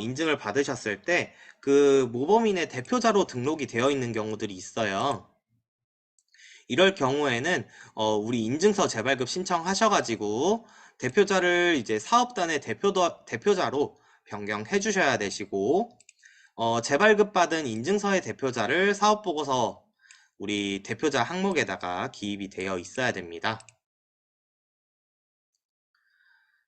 Speaker 1: 인증을 받으셨을 때 그 모범인의 대표자로 등록이 되어 있는 경우들이 있어요. 이럴 경우에는 우리 인증서 재발급 신청하셔가지고 대표자를 이제 사업단의 대표자로 변경해 주셔야 되시고 재발급 받은 인증서의 대표자를 사업보고서 우리 대표자 항목에다가 기입이 되어 있어야 됩니다.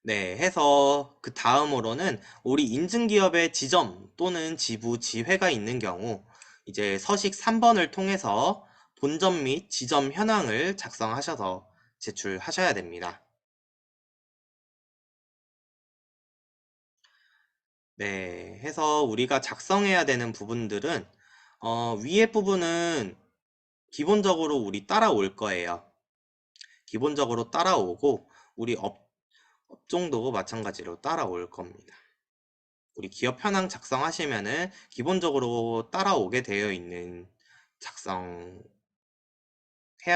Speaker 1: 네, 해서 그 다음으로는 우리 인증기업의 지점 또는 지부, 지회가 있는 경우 이제 서식 3번을 통해서 본점 및 지점 현황을 작성하셔서 제출하셔야 됩니다. 네, 해서 우리가 작성해야 되는 부분들은 위에 부분은 기본적으로 우리 따라올 거예요. 기본적으로 따라오고 우리 업종도 마찬가지로 따라올 겁니다. 우리 기업 현황 작성하시면은 기본적으로 따라오게 되어 있는 작성해야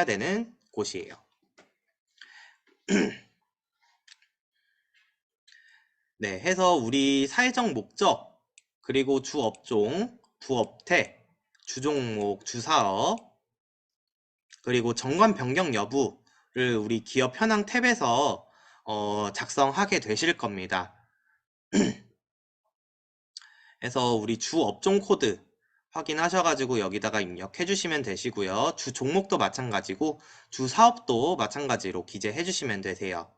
Speaker 1: 되는 곳이에요. 네, 해서 우리 사회적 목적, 그리고 주업종, 부업태, 주종목, 주사업, 그리고 정관 변경 여부를 우리 기업 현황 탭에서 작성하게 되실 겁니다. 그래서 우리 주 업종 코드 확인하셔가지고 여기다가 입력해 주시면 되시고요. 주 종목도 마찬가지고 주 사업도 마찬가지로 기재해 주시면 되세요.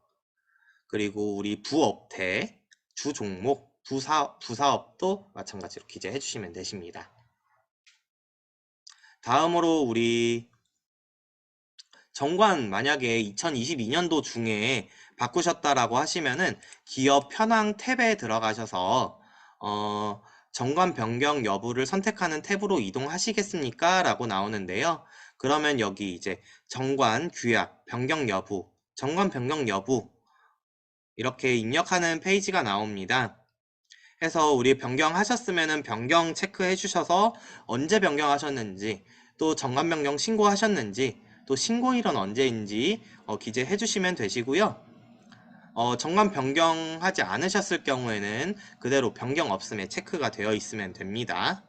Speaker 1: 그리고 우리 부업태, 주 종목, 부사업도 마찬가지로 기재해 주시면 되십니다. 다음으로 우리 정관 만약에 2022년도 중에 바꾸셨다라고 하시면은 기업 현황 탭에 들어가셔서 정관 변경 여부를 선택하는 탭으로 이동하시겠습니까? 라고 나오는데요. 그러면 여기 이제 정관 규약 변경 여부, 정관 변경 여부 이렇게 입력하는 페이지가 나옵니다. 해서 우리 변경하셨으면은 변경 체크해 주셔서 언제 변경하셨는지, 또 정관 변경 신고하셨는지, 또 신고일은 언제인지 기재해 주시면 되시고요. 정관 변경하지 않으셨을 경우에는 그대로 변경 없음에 체크가 되어 있으면 됩니다.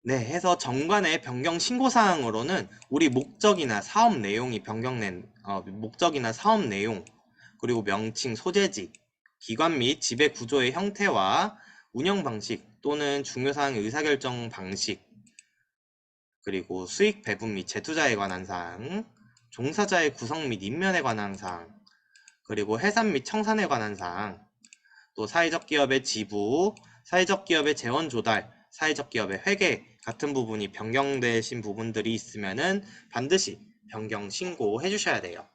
Speaker 1: 네, 해서 정관의 변경 신고 사항으로는 우리 목적이나 사업 내용이 변경된 목적이나 사업 내용, 그리고 명칭, 소재지, 기관 및 지배 구조의 형태와 운영 방식 또는 중요사항 의사결정 방식, 그리고 수익 배분 및 재투자에 관한 사항, 종사자의 구성 및 임면에 관한 사항, 그리고 해산 및 청산에 관한 사항, 또 사회적 기업의 지부, 사회적 기업의 재원 조달, 사회적 기업의 회계 같은 부분이 변경되신 부분들이 있으면은 반드시 변경 신고해 주셔야 돼요.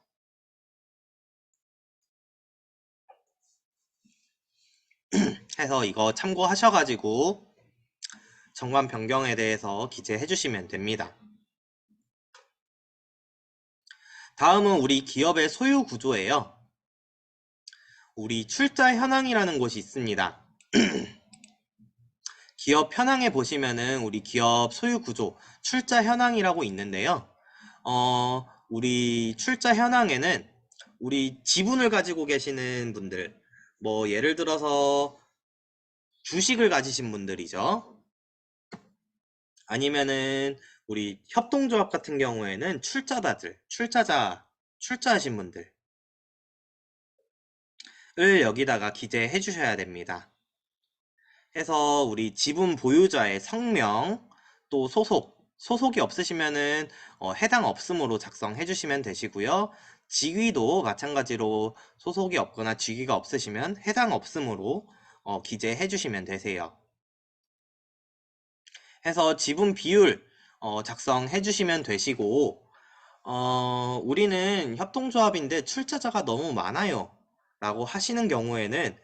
Speaker 1: 해서 이거 참고하셔가지고 정관 변경에 대해서 기재해 주시면 됩니다. 다음은 우리 기업의 소유 구조예요. 우리 출자 현황이라는 곳이 있습니다. 기업 현황에 보시면은 우리 기업 소유 구조, 출자 현황이라고 있는데요. 우리 출자 현황에는 우리 지분을 가지고 계시는 분들, 뭐 예를 들어서 주식을 가지신 분들이죠. 아니면은 우리 협동조합 같은 경우에는 출자자들, 출자하신 분들을 여기다가 기재해 주셔야 됩니다. 해서 우리 지분 보유자의 성명, 또 소속이 없으시면은 해당 없음으로 작성해 주시면 되시고요. 직위도 마찬가지로 소속이 없거나 직위가 없으시면 해당 없음으로 기재해 주시면 되세요. 해서 지분 비율 작성해 주시면 되시고, 우리는 협동조합인데 출자자가 너무 많아요 라고 하시는 경우에는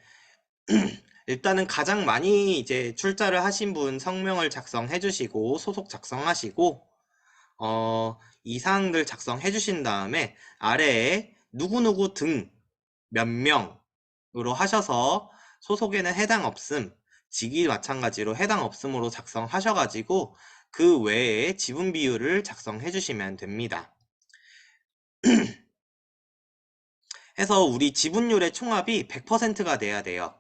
Speaker 1: 일단은 가장 많이 이제 출자를 하신 분 성명을 작성해 주시고 소속 작성하시고 이 사항들 작성해 주신 다음에 아래에 누구누구 등 몇 명으로 하셔서 소속에는 해당 없음, 직위 마찬가지로 해당 없음으로 작성하셔가지고 그 외에 지분 비율을 작성해 주시면 됩니다. 해서 우리 지분율의 총합이 100%가 돼야 돼요.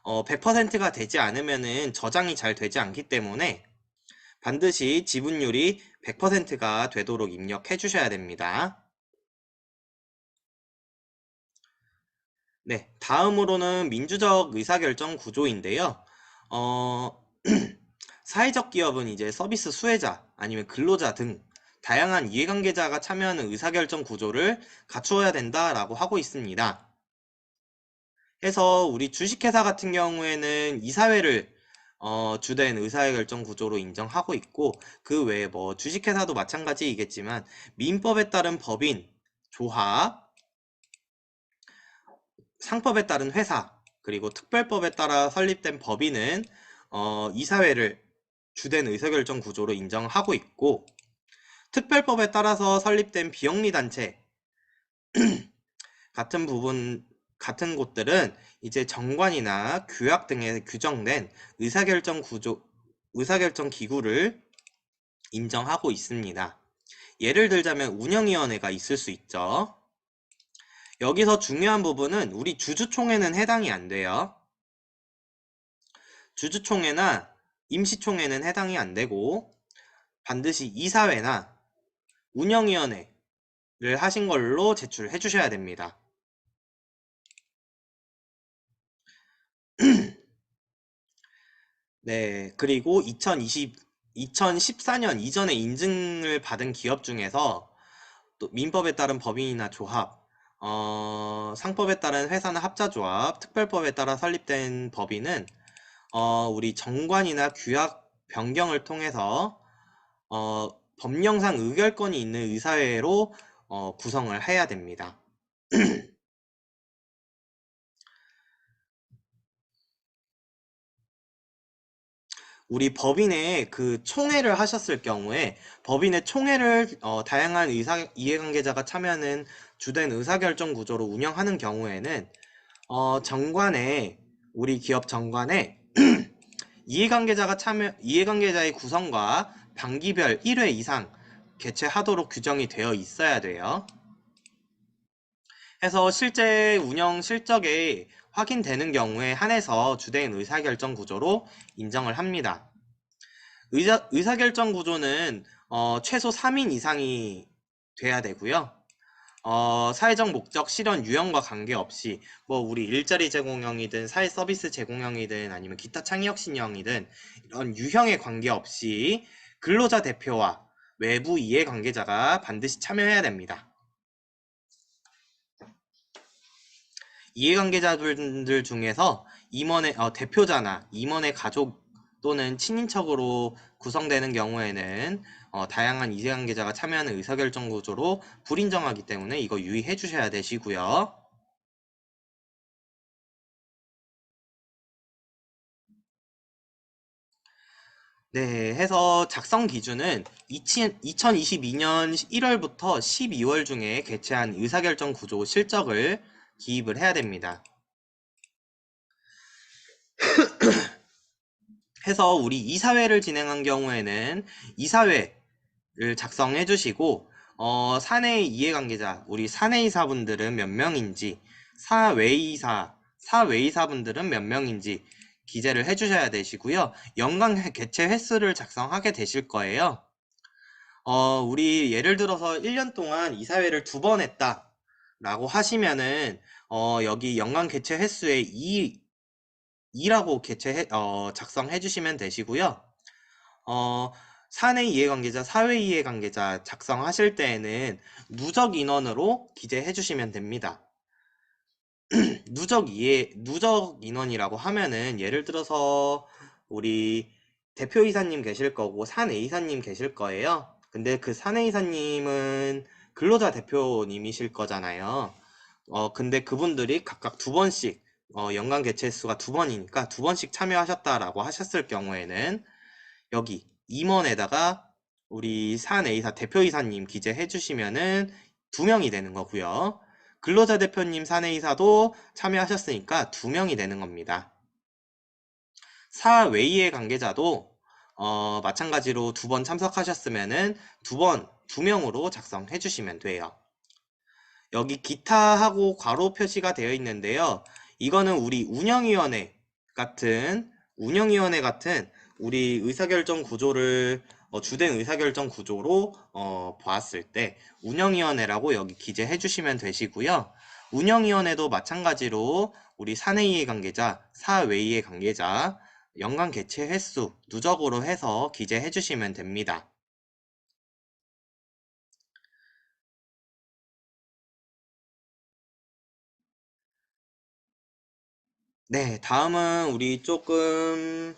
Speaker 1: 100%가 되지 않으면은 저장이 잘 되지 않기 때문에 반드시 지분율이 100%가 되도록 입력해 주셔야 됩니다. 네, 다음으로는 민주적 의사결정 구조인데요. 어, 사회적 기업은 이제 서비스 수혜자 아니면 근로자 등 다양한 이해관계자가 참여하는 의사결정 구조를 갖추어야 된다라고 하고 있습니다. 해서 우리 주식회사 같은 경우에는 이사회를 주된 의사결정 구조로 인정하고 있고, 그 외에 뭐 주식회사도 마찬가지이겠지만 민법에 따른 법인, 조합, 상법에 따른 회사, 그리고 특별법에 따라 설립된 법인은 이사회를 주된 의사결정 구조로 인정하고 있고, 특별법에 따라서 설립된 비영리단체 같은 곳들은 이제 정관이나 규약 등에 규정된 의사결정 기구를 인정하고 있습니다. 예를 들자면 운영위원회가 있을 수 있죠. 여기서 중요한 부분은 우리 주주총회는 해당이 안 돼요. 주주총회나 임시총회는 해당이 안 되고, 반드시 이사회나 운영위원회를 하신 걸로 제출해 주셔야 됩니다. 네, 그리고 2014년 이전에 인증을 받은 기업 중에서 또 민법에 따른 법인이나 조합, 상법에 따른 회사나 합자조합, 특별법에 따라 설립된 법인은 우리 정관이나 규약 변경을 통해서 법령상 의결권이 있는 의사회로 구성을 해야 됩니다. 우리 법인의 그 총회를 하셨을 경우에 법인의 총회를 다양한 이해관계자가 참여하는 주된 의사결정 구조로 운영하는 경우에는 정관에 우리 기업 정관에 이해관계자의 구성과 반기별 1회 이상 개최하도록 규정이 되어 있어야 돼요. 해서 실제 운영 실적에 확인되는 경우에 한해서 주된 의사결정 구조로 인정을 합니다. 의사결정 구조는 최소 3인 이상이 돼야 되고요. 사회적 목적 실현 유형과 관계없이 뭐 우리 일자리 제공형이든 사회 서비스 제공형이든 아니면 기타 창의혁 신형이든 이런 유형에 관계없이 근로자 대표와 외부 이해관계자가 반드시 참여해야 됩니다. 이해관계자들 중에서 대표자나 임원의 가족 또는 친인척으로 구성되는 경우에는 다양한 이해관계자가 참여하는 의사결정 구조로 불인정하기 때문에 이거 유의해 주셔야 되시고요. 네, 해서 작성 기준은 2022년 1월부터 12월 중에 개최한 의사결정 구조 실적을 기입을 해야 됩니다. 해서 우리 이사회를 진행한 경우에는 이사회를 작성해 주시고 사내 이해관계자, 우리 사내이사분들은 몇 명인지, 사외이사분들은 몇 명인지 기재를 해 주셔야 되시고요. 연간 개최 횟수를 작성하게 되실 거예요. 우리 예를 들어서 1년 동안 이사회를 2번 했다 라고 하시면은 여기 연간 개최 횟수에 2라고 작성해 주시면 되시고요. 사내 이해관계자, 사회 이해관계자 작성하실 때에는 누적 인원으로 기재해 주시면 됩니다. 누적 인원이라고 하면은 예를 들어서 우리 대표이사님 계실 거고 사내이사님 계실 거예요. 근데 그 사내이사님은 근로자 대표님이실 거잖아요. 근데 그분들이 각각 2번씩 연간 개최 수가 2번이니까 2번씩 참여하셨다라고 하셨을 경우에는 여기 임원에다가 우리 사내이사 대표이사님 기재해 주시면은 2명이 되는 거고요. 근로자 대표님 사내이사도 참여하셨으니까 2명이 되는 겁니다. 사외의 관계자도 마찬가지로 2번 참석하셨으면은 2명으로 작성해 주시면 돼요. 여기 기타하고 괄호 표시가 되어 있는데요. 이거는 우리 운영위원회 같은 우리 의사결정 구조를 주된 의사결정 구조로 보았을 때 운영위원회라고 여기 기재해 주시면 되시고요. 운영위원회도 마찬가지로 우리 사내이해 관계자, 사외이해 관계자 연간 개최 횟수 누적으로 해서 기재해 주시면 됩니다. 네, 다음은 우리 조금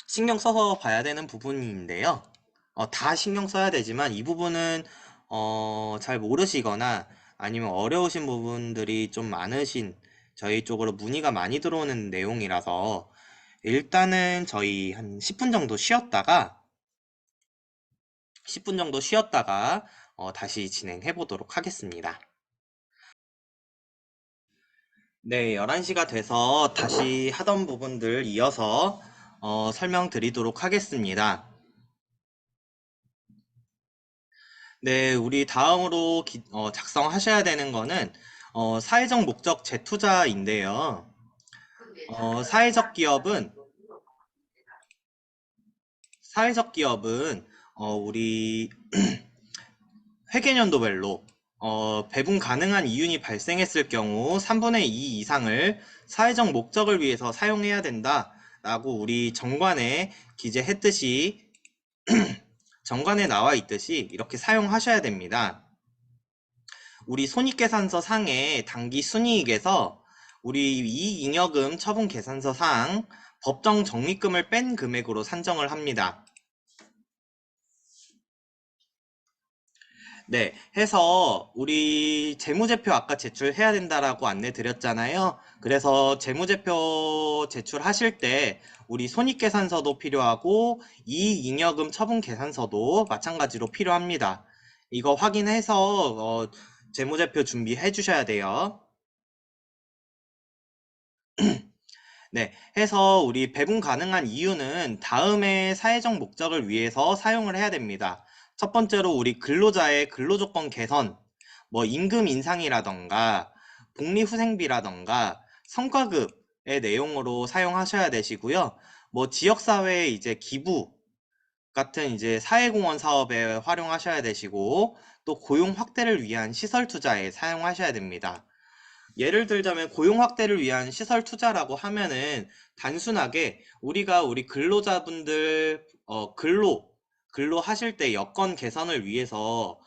Speaker 1: 신경 써서 봐야 되는 부분인데요. 다 신경 써야 되지만 이 부분은 잘 모르시거나 아니면 어려우신 부분들이 좀 많으신 저희 쪽으로 문의가 많이 들어오는 내용이라서 일단은 저희 한 10분 정도 쉬었다가 10분 정도 쉬었다가 다시 진행해 보도록 하겠습니다. 네, 11시가 돼서 다시 하던 부분들 이어서 설명드리도록 하겠습니다. 네, 우리 다음으로 작성하셔야 되는 거는 사회적 목적 재투자인데요. 사회적 기업은 우리 회계연도별로 배분 가능한 이윤이 발생했을 경우 3분의 2 이상을 사회적 목적을 위해서 사용해야 된다라고 우리 정관에 기재했듯이 정관에 나와 있듯이 이렇게 사용하셔야 됩니다. 우리 손익계산서 상의 당기 순이익에서 우리 이익잉여금 처분 계산서 상 법정 적립금을 뺀 금액으로 산정을 합니다. 네, 해서 우리 재무제표 아까 제출해야 된다라고 안내 드렸잖아요. 그래서 재무제표 제출하실 때 우리 손익계산서도 필요하고 이익잉여금 처분 계산서도 마찬가지로 필요합니다. 이거 확인해서 재무제표 준비해 주셔야 돼요. 네, 해서 우리 배분 가능한 이유는 다음의 사회적 목적을 위해서 사용을 해야 됩니다. 첫 번째로 우리 근로자의 근로조건 개선, 뭐 임금 인상이라던가 복리후생비라던가 성과급의 내용으로 사용하셔야 되시고요. 뭐 지역사회 이제 기부 같은 이제 사회공헌 사업에 활용하셔야 되시고 또 고용 확대를 위한 시설 투자에 사용하셔야 됩니다. 예를 들자면 고용 확대를 위한 시설 투자라고 하면은 단순하게 우리가 우리 근로자분들 근로하실 때 여건 개선을 위해서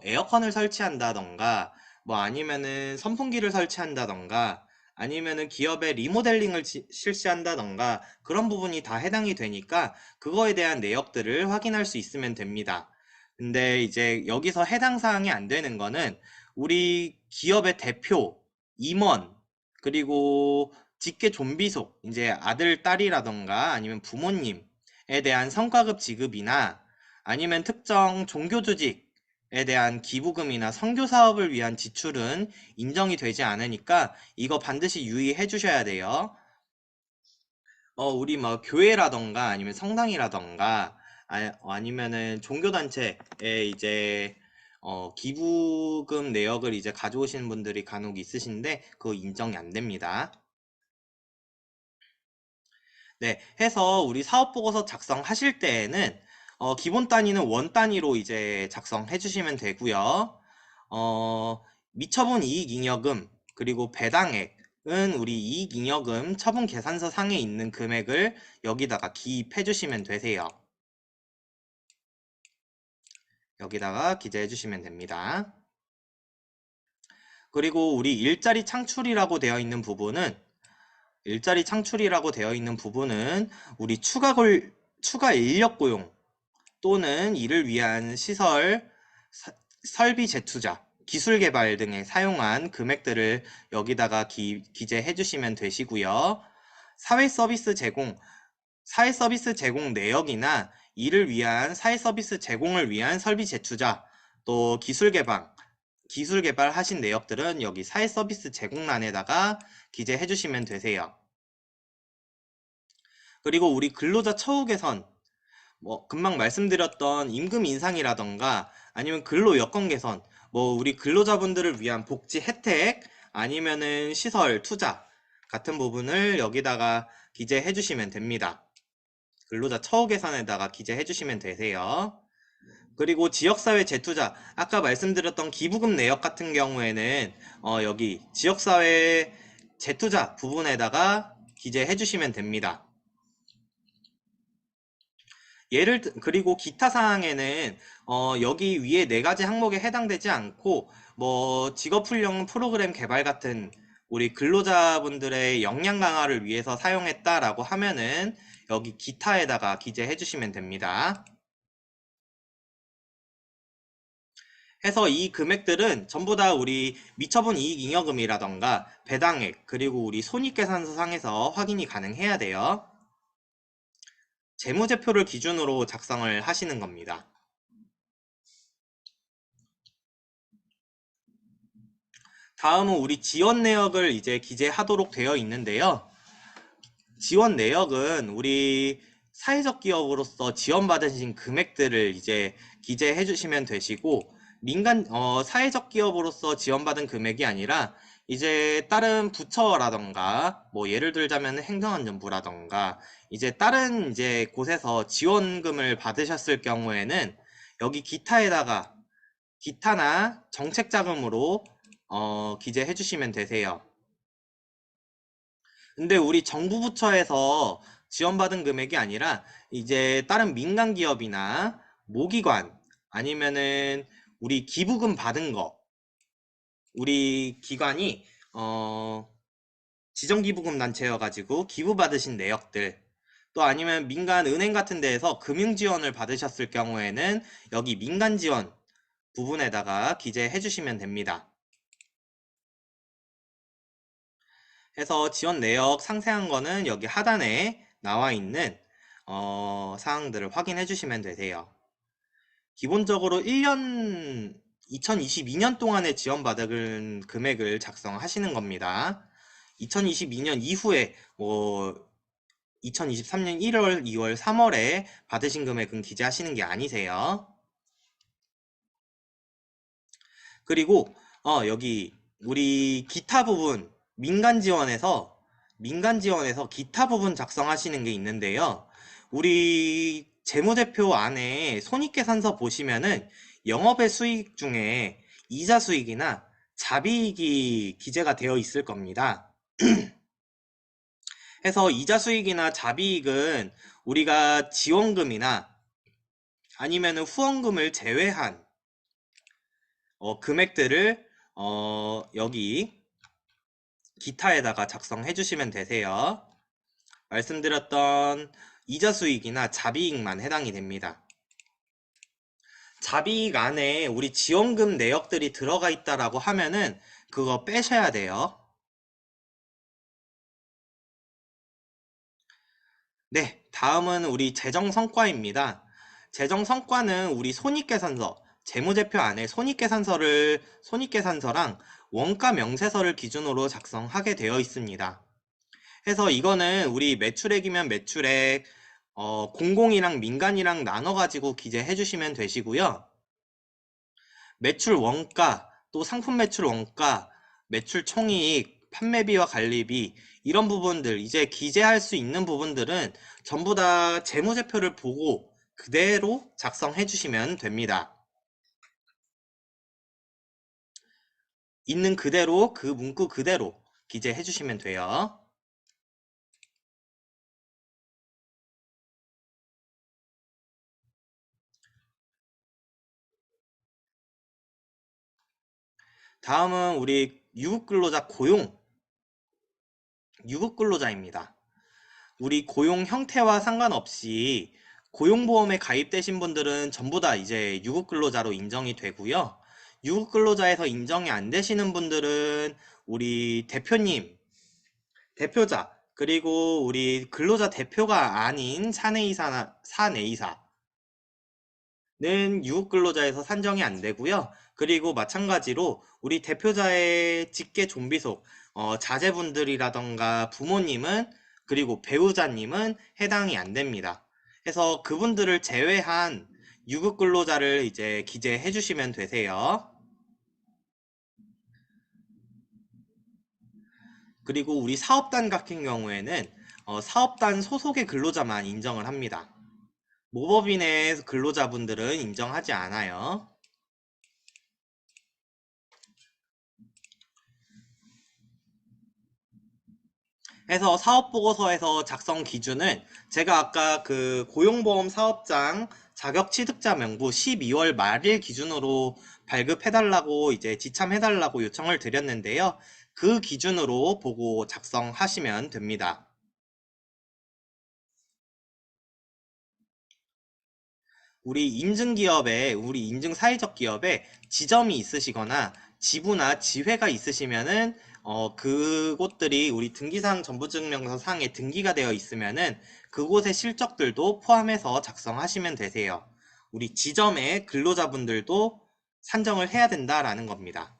Speaker 1: 에어컨을 설치한다던가 뭐 아니면은 선풍기를 설치한다던가 아니면은 기업의 리모델링을 실시한다던가 그런 부분이 다 해당이 되니까 그거에 대한 내역들을 확인할 수 있으면 됩니다. 근데 이제 여기서 해당 사항이 안 되는 거는 우리 기업의 대표 임원, 그리고 직계 존비속, 이제 아들, 딸이라던가 아니면 부모님에 대한 성과급 지급이나 아니면 특정 종교 조직에 대한 기부금이나 선교 사업을 위한 지출은 인정이 되지 않으니까 이거 반드시 유의해 주셔야 돼요. 우리 뭐 교회라던가 아니면 성당이라던가 아니면은 종교단체에 이제 기부금 내역을 이제 가져오시는 분들이 간혹 있으신데 그거 인정이 안 됩니다. 네, 해서 우리 사업보고서 작성하실 때에는 기본 단위는 원 단위로 이제 작성해 주시면 되고요. 미처분 이익잉여금 그리고 배당액은 우리 이익잉여금 처분 계산서 상에 있는 금액을 여기다가 기입해 주시면 되세요. 여기다가 기재해 주시면 됩니다. 그리고 우리 일자리 창출이라고 되어 있는 부분은 우리 추가 인력 고용 또는 이를 위한 시설, 설비 재투자, 기술 개발 등에 사용한 금액들을 여기다가 기재해 주시면 되시고요. 사회 서비스 제공 내역이나 이를 위한 사회 서비스 제공을 위한 설비 재투자, 또 기술 개발하신 내역들은 여기 사회 서비스 제공란에다가 기재해 주시면 되세요. 그리고 우리 근로자 처우 개선, 뭐 금방 말씀드렸던 임금 인상이라던가 아니면 근로 여건 개선, 뭐 우리 근로자분들을 위한 복지 혜택 아니면은 시설 투자 같은 부분을 여기다가 기재해 주시면 됩니다. 근로자 처우 개선에다가 기재해 주시면 되세요. 그리고 지역사회 재투자, 아까 말씀드렸던 기부금 내역 같은 경우에는 여기 지역사회 재투자 부분에다가 기재해 주시면 됩니다. 그리고 기타 사항에는 여기 위에 네 가지 항목에 해당되지 않고 뭐 직업훈련 프로그램 개발 같은 우리 근로자분들의 역량 강화를 위해서 사용했다라고 하면은 여기 기타에다가 기재해 주시면 됩니다. 해서 이 금액들은 전부 다 우리 미처분 이익 잉여금이라던가 배당액 그리고 우리 손익계산서상에서 확인이 가능해야 돼요. 재무제표를 기준으로 작성을 하시는 겁니다. 다음은 우리 지원 내역을 이제 기재하도록 되어 있는데요. 지원 내역은 우리 사회적 기업으로서 지원받으신 금액들을 이제 기재해 주시면 되시고, 사회적 기업으로서 지원받은 금액이 아니라 이제 다른 부처라던가 뭐 예를 들자면 행정안전부라던가 이제 다른 이제 곳에서 지원금을 받으셨을 경우에는 여기 기타나 정책자금으로 기재해 주시면 되세요. 근데 우리 정부 부처에서 지원받은 금액이 아니라 이제 다른 민간 기업이나 모기관 아니면은 우리 기부금 받은 거 우리 기관이 지정기부금 단체여가지고 기부 받으신 내역들 또 아니면 민간 은행 같은 데에서 금융 지원을 받으셨을 경우에는 여기 민간 지원 부분에다가 기재해 주시면 됩니다. 해서 지원 내역 상세한 거는 여기 하단에 나와 있는 사항들을 확인해 주시면 되세요. 기본적으로 2022년 동안에 지원받은 금액을 작성하시는 겁니다. 2022년 이후에 2023년 1월, 2월, 3월에 받으신 금액은 기재하시는 게 아니세요. 그리고 여기 우리 기타 부분 민간 지원에서 기타 부분 작성하시는 게 있는데요. 우리 재무제표 안에 손익계산서 보시면은 영업의 수익 중에 이자 수익이나 자비익이 기재가 되어 있을 겁니다. 해서 이자 수익이나 자비익은 우리가 지원금이나 아니면은 후원금을 제외한 금액들을 여기 기타에다가 작성해 주시면 되세요. 말씀드렸던 이자 수익이나 자비익만 해당이 됩니다. 자비익 안에 우리 지원금 내역들이 들어가 있다라고 하면은 그거 빼셔야 돼요. 네, 다음은 우리 재정성과입니다. 재정성과는 우리 손익계산서, 재무제표 안에 손익계산서랑 원가 명세서를 기준으로 작성하게 되어 있습니다. 해서 이거는 우리 매출액이면 매출액, 공공이랑 민간이랑 나눠가지고 기재해 주시면 되시고요. 매출 원가, 또 상품 매출 원가, 매출 총이익, 판매비와 관리비, 이런 부분들, 이제 기재할 수 있는 부분들은 전부 다 재무제표를 보고 그대로 작성해 주시면 됩니다. 있는 그대로, 그 문구 그대로 기재해 주시면 돼요. 다음은 우리 유급근로자입니다. 우리 고용 형태와 상관없이 고용보험에 가입되신 분들은 전부 다 이제 유급근로자로 인정이 되고요. 유급근로자에서 인정이 안 되시는 분들은 우리 대표자, 그리고 우리 근로자 대표가 아닌 사내이사는 유급근로자에서 산정이 안 되고요. 그리고 마찬가지로 우리 대표자의 직계 좀비속, 자제분들이라던가 부모님은 그리고 배우자님은 해당이 안 됩니다. 그래서 그분들을 제외한 유급근로자를 이제 기재해 주시면 되세요. 그리고 우리 사업단 같은 경우에는 사업단 소속의 근로자만 인정을 합니다. 모법인의 근로자분들은 인정하지 않아요. 해서 사업보고서에서 작성 기준은 제가 아까 그 고용보험 사업장 자격 취득자 명부 12월 말일 기준으로 발급해달라고 이제 지참해달라고 요청을 드렸는데요. 그 기준으로 보고 작성하시면 됩니다. 우리 인증 사회적 기업에 지점이 있으시거나 지부나 지회가 있으시면은 그곳들이 우리 등기사항 전부증명서 상에 등기가 되어 있으면은 그곳의 실적들도 포함해서 작성하시면 되세요. 우리 지점의 근로자분들도 산정을 해야 된다라는 겁니다.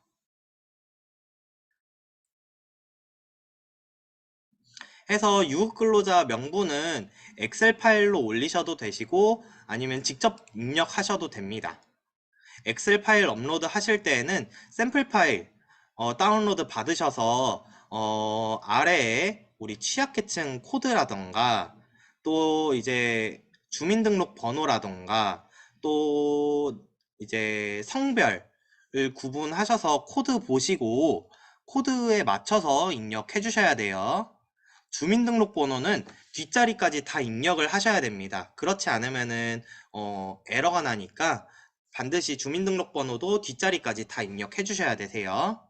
Speaker 1: 해서 유급근로자 명부는 엑셀 파일로 올리셔도 되시고 아니면 직접 입력하셔도 됩니다. 엑셀 파일 업로드 하실 때에는 샘플 파일 다운로드 받으셔서 아래에 우리 취약계층 코드라던가 또 이제 주민등록 번호라던가 또 이제 성별을 구분하셔서 코드 보시고 코드에 맞춰서 입력해 주셔야 돼요. 주민등록번호는 뒷자리까지 다 입력을 하셔야 됩니다. 그렇지 않으면은 에러가 나니까 반드시 주민등록번호도 뒷자리까지 다 입력해 주셔야 되세요.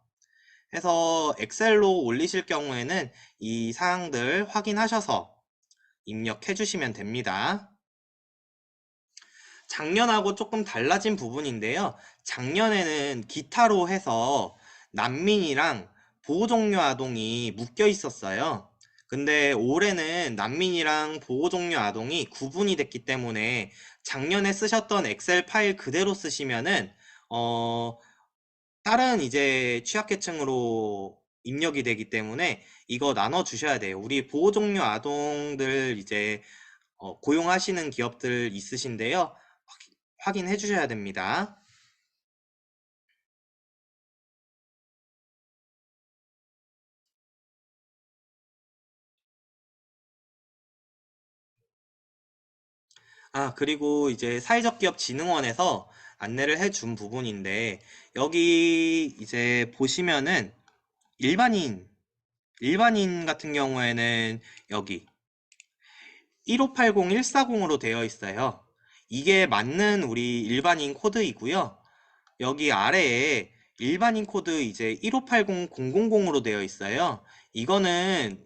Speaker 1: 해서 엑셀로 올리실 경우에는 이 사항들 확인하셔서 입력해 주시면 됩니다. 작년하고 조금 달라진 부분인데요. 작년에는 기타로 해서 난민이랑 보호종료 아동이 묶여 있었어요. 근데 올해는 난민이랑 보호종료 아동이 구분이 됐기 때문에 작년에 쓰셨던 엑셀 파일 그대로 쓰시면은 어, 다른 이제 취약계층으로 입력이 되기 때문에 이거 나눠 주셔야 돼요. 우리 보호종료 아동들 이제 고용하시는 기업들 있으신데요. 확인해 주셔야 됩니다. 그리고 이제 사회적 기업 진흥원에서 안내를 해준 부분인데, 여기 이제 보시면은 일반인 같은 경우에는 여기 1580140으로 되어 있어요. 이게 맞는 우리 일반인 코드이고요. 여기 아래에 일반인 코드 이제 1580000으로 되어 있어요. 이거는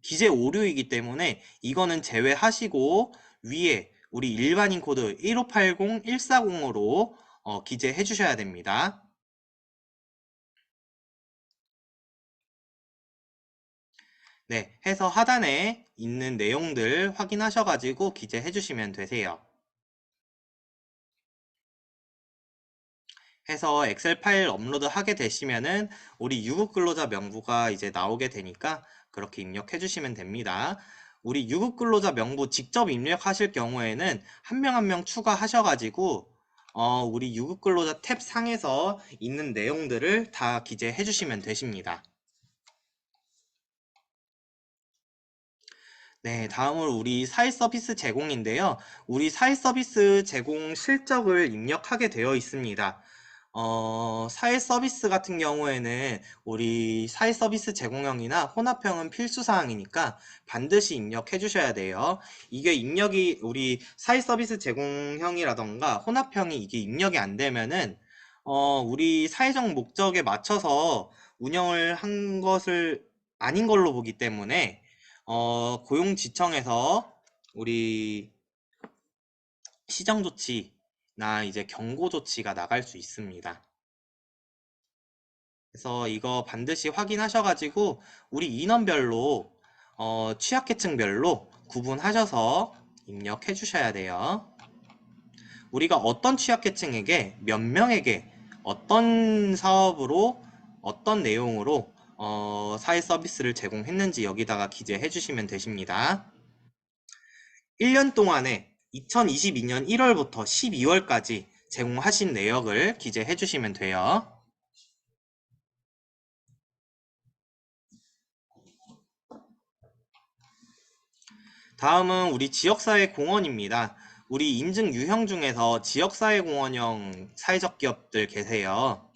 Speaker 1: 기재 오류이기 때문에 이거는 제외하시고 위에 우리 일반인 코드 1580140으로 기재해 주셔야 됩니다. 네, 해서 하단에 있는 내용들 확인하셔가지고 기재해 주시면 되세요. 해서 엑셀 파일 업로드 하게 되시면은 우리 유급 근로자 명부가 이제 나오게 되니까 그렇게 입력해 주시면 됩니다. 우리 유급 근로자 명부 직접 입력하실 경우에는 한 명 한 명 추가하셔가지고 우리 유급 근로자 탭 상에서 있는 내용들을 다 기재해 주시면 되십니다. 네, 다음으로 우리 사회 서비스 제공인데요. 우리 사회 서비스 제공 실적을 입력하게 되어 있습니다. 사회 서비스 같은 경우에는 우리 사회 서비스 제공형이나 혼합형은 필수 사항이니까 반드시 입력해 주셔야 돼요. 이게 입력이 우리 사회 서비스 제공형이라던가 혼합형이 이게 입력이 안 되면은 우리 사회적 목적에 맞춰서 운영을 한 것을 아닌 걸로 보기 때문에 고용지청에서 우리 시정조치나 이제 경고조치가 나갈 수 있습니다. 그래서 이거 반드시 확인하셔가지고 우리 인원별로 취약계층별로 구분하셔서 입력해 주셔야 돼요. 우리가 어떤 취약계층에게 몇 명에게 어떤 사업으로 어떤 내용으로 사회 서비스를 제공했는지 여기다가 기재해 주시면 되십니다. 1년 동안에 2022년 1월부터 12월까지 제공하신 내역을 기재해 주시면 돼요. 다음은 우리 지역사회 공헌입니다. 우리 인증 유형 중에서 지역사회 공헌형 사회적 기업들 계세요.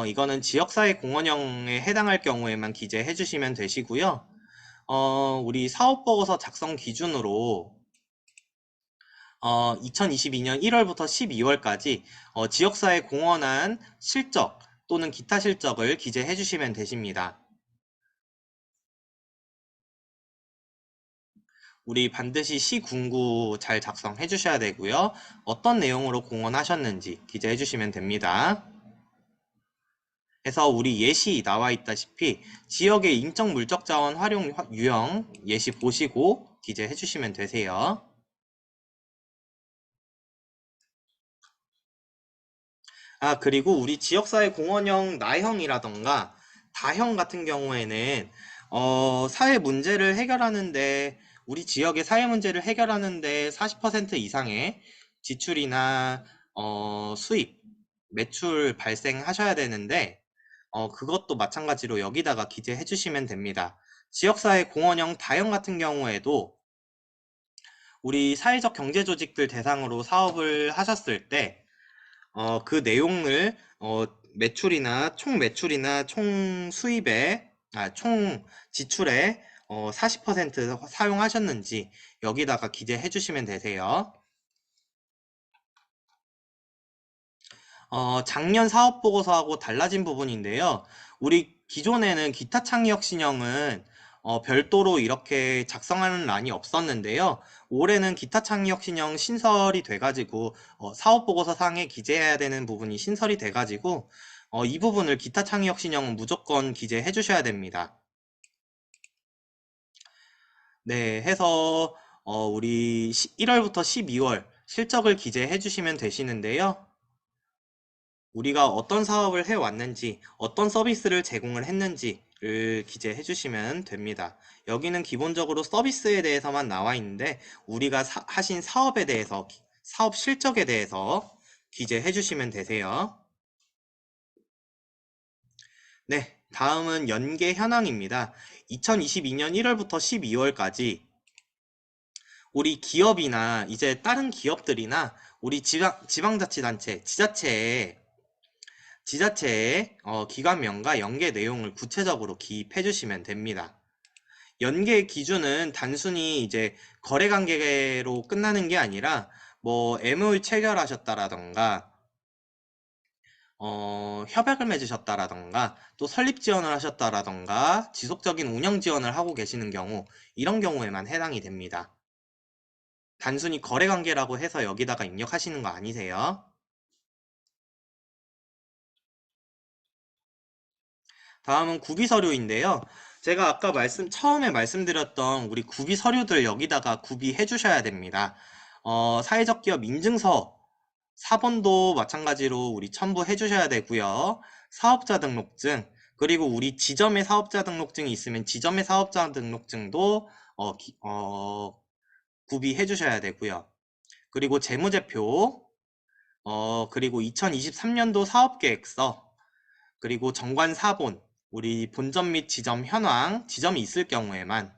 Speaker 1: 이거는 지역사회 공원형에 해당할 경우에만 기재해 주시면 되시고요. 우리 사업보고서 작성 기준으로 2022년 1월부터 12월까지 지역사회 공헌한 실적 또는 기타 실적을 기재해 주시면 되십니다. 우리 반드시 시군구 잘 작성해 주셔야 되고요. 어떤 내용으로 공헌하셨는지 기재해 주시면 됩니다. 그래서 우리 예시 나와 있다시피 지역의 인적 물적 자원 활용 유형 예시 보시고 기재해 주시면 되세요. 그리고 우리 지역사회 공헌형 나형이라던가 다형 같은 경우에는 사회 문제를 해결하는데 우리 지역의 사회 문제를 해결하는데 40% 이상의 지출이나 수입, 매출 발생하셔야 되는데 그것도 마찬가지로 여기다가 기재해 주시면 됩니다. 지역사회 공헌형 다형 같은 경우에도 우리 사회적 경제 조직들 대상으로 사업을 하셨을 때 그 내용을 매출이나 총 수입에 총 지출에 40% 사용하셨는지 여기다가 기재해 주시면 되세요. 작년 사업 보고서하고 달라진 부분인데요. 우리 기존에는 기타 창의력 신형은 별도로 이렇게 작성하는 란이 없었는데요. 올해는 기타 창의력 신형 신설이 돼가지고 사업 보고서 상에 기재해야 되는 부분이 신설이 돼가지고 이 부분을 기타 창의력 신형은 무조건 기재해 주셔야 됩니다. 네, 해서 우리 1월부터 12월 실적을 기재해 주시면 되시는데요. 우리가 어떤 사업을 해왔는지, 어떤 서비스를 제공을 했는지를 기재해 주시면 됩니다. 여기는 기본적으로 서비스에 대해서만 나와 있는데, 우리가 하신 사업에 대해서, 사업 실적에 대해서 기재해 주시면 되세요. 네, 다음은 연계 현황입니다. 2022년 1월부터 12월까지 우리 기업이나 이제 다른 기업들이나 우리 지방자치단체, 지자체의 기관명과 연계 내용을 구체적으로 기입해 주시면 됩니다. 연계 기준은 단순히 이제 거래 관계로 끝나는 게 아니라 뭐 MOU 체결하셨다라던가 협약을 맺으셨다라던가 또 설립 지원을 하셨다라던가 지속적인 운영 지원을 하고 계시는 경우 이런 경우에만 해당이 됩니다. 단순히 거래 관계라고 해서 여기다가 입력하시는 거 아니세요? 다음은 구비 서류인데요. 제가 아까 처음에 말씀드렸던 우리 구비 서류들 여기다가 구비해 주셔야 됩니다. 사회적 기업 인증서 4번도 마찬가지로 우리 첨부해 주셔야 되고요. 사업자 등록증, 그리고 우리 지점의 사업자 등록증이 있으면 지점의 사업자 등록증도 구비해 주셔야 되고요. 그리고 재무제표, 그리고 2023년도 사업계획서, 그리고 정관 사본, 우리 본점 및 지점 현황, 지점이 있을 경우에만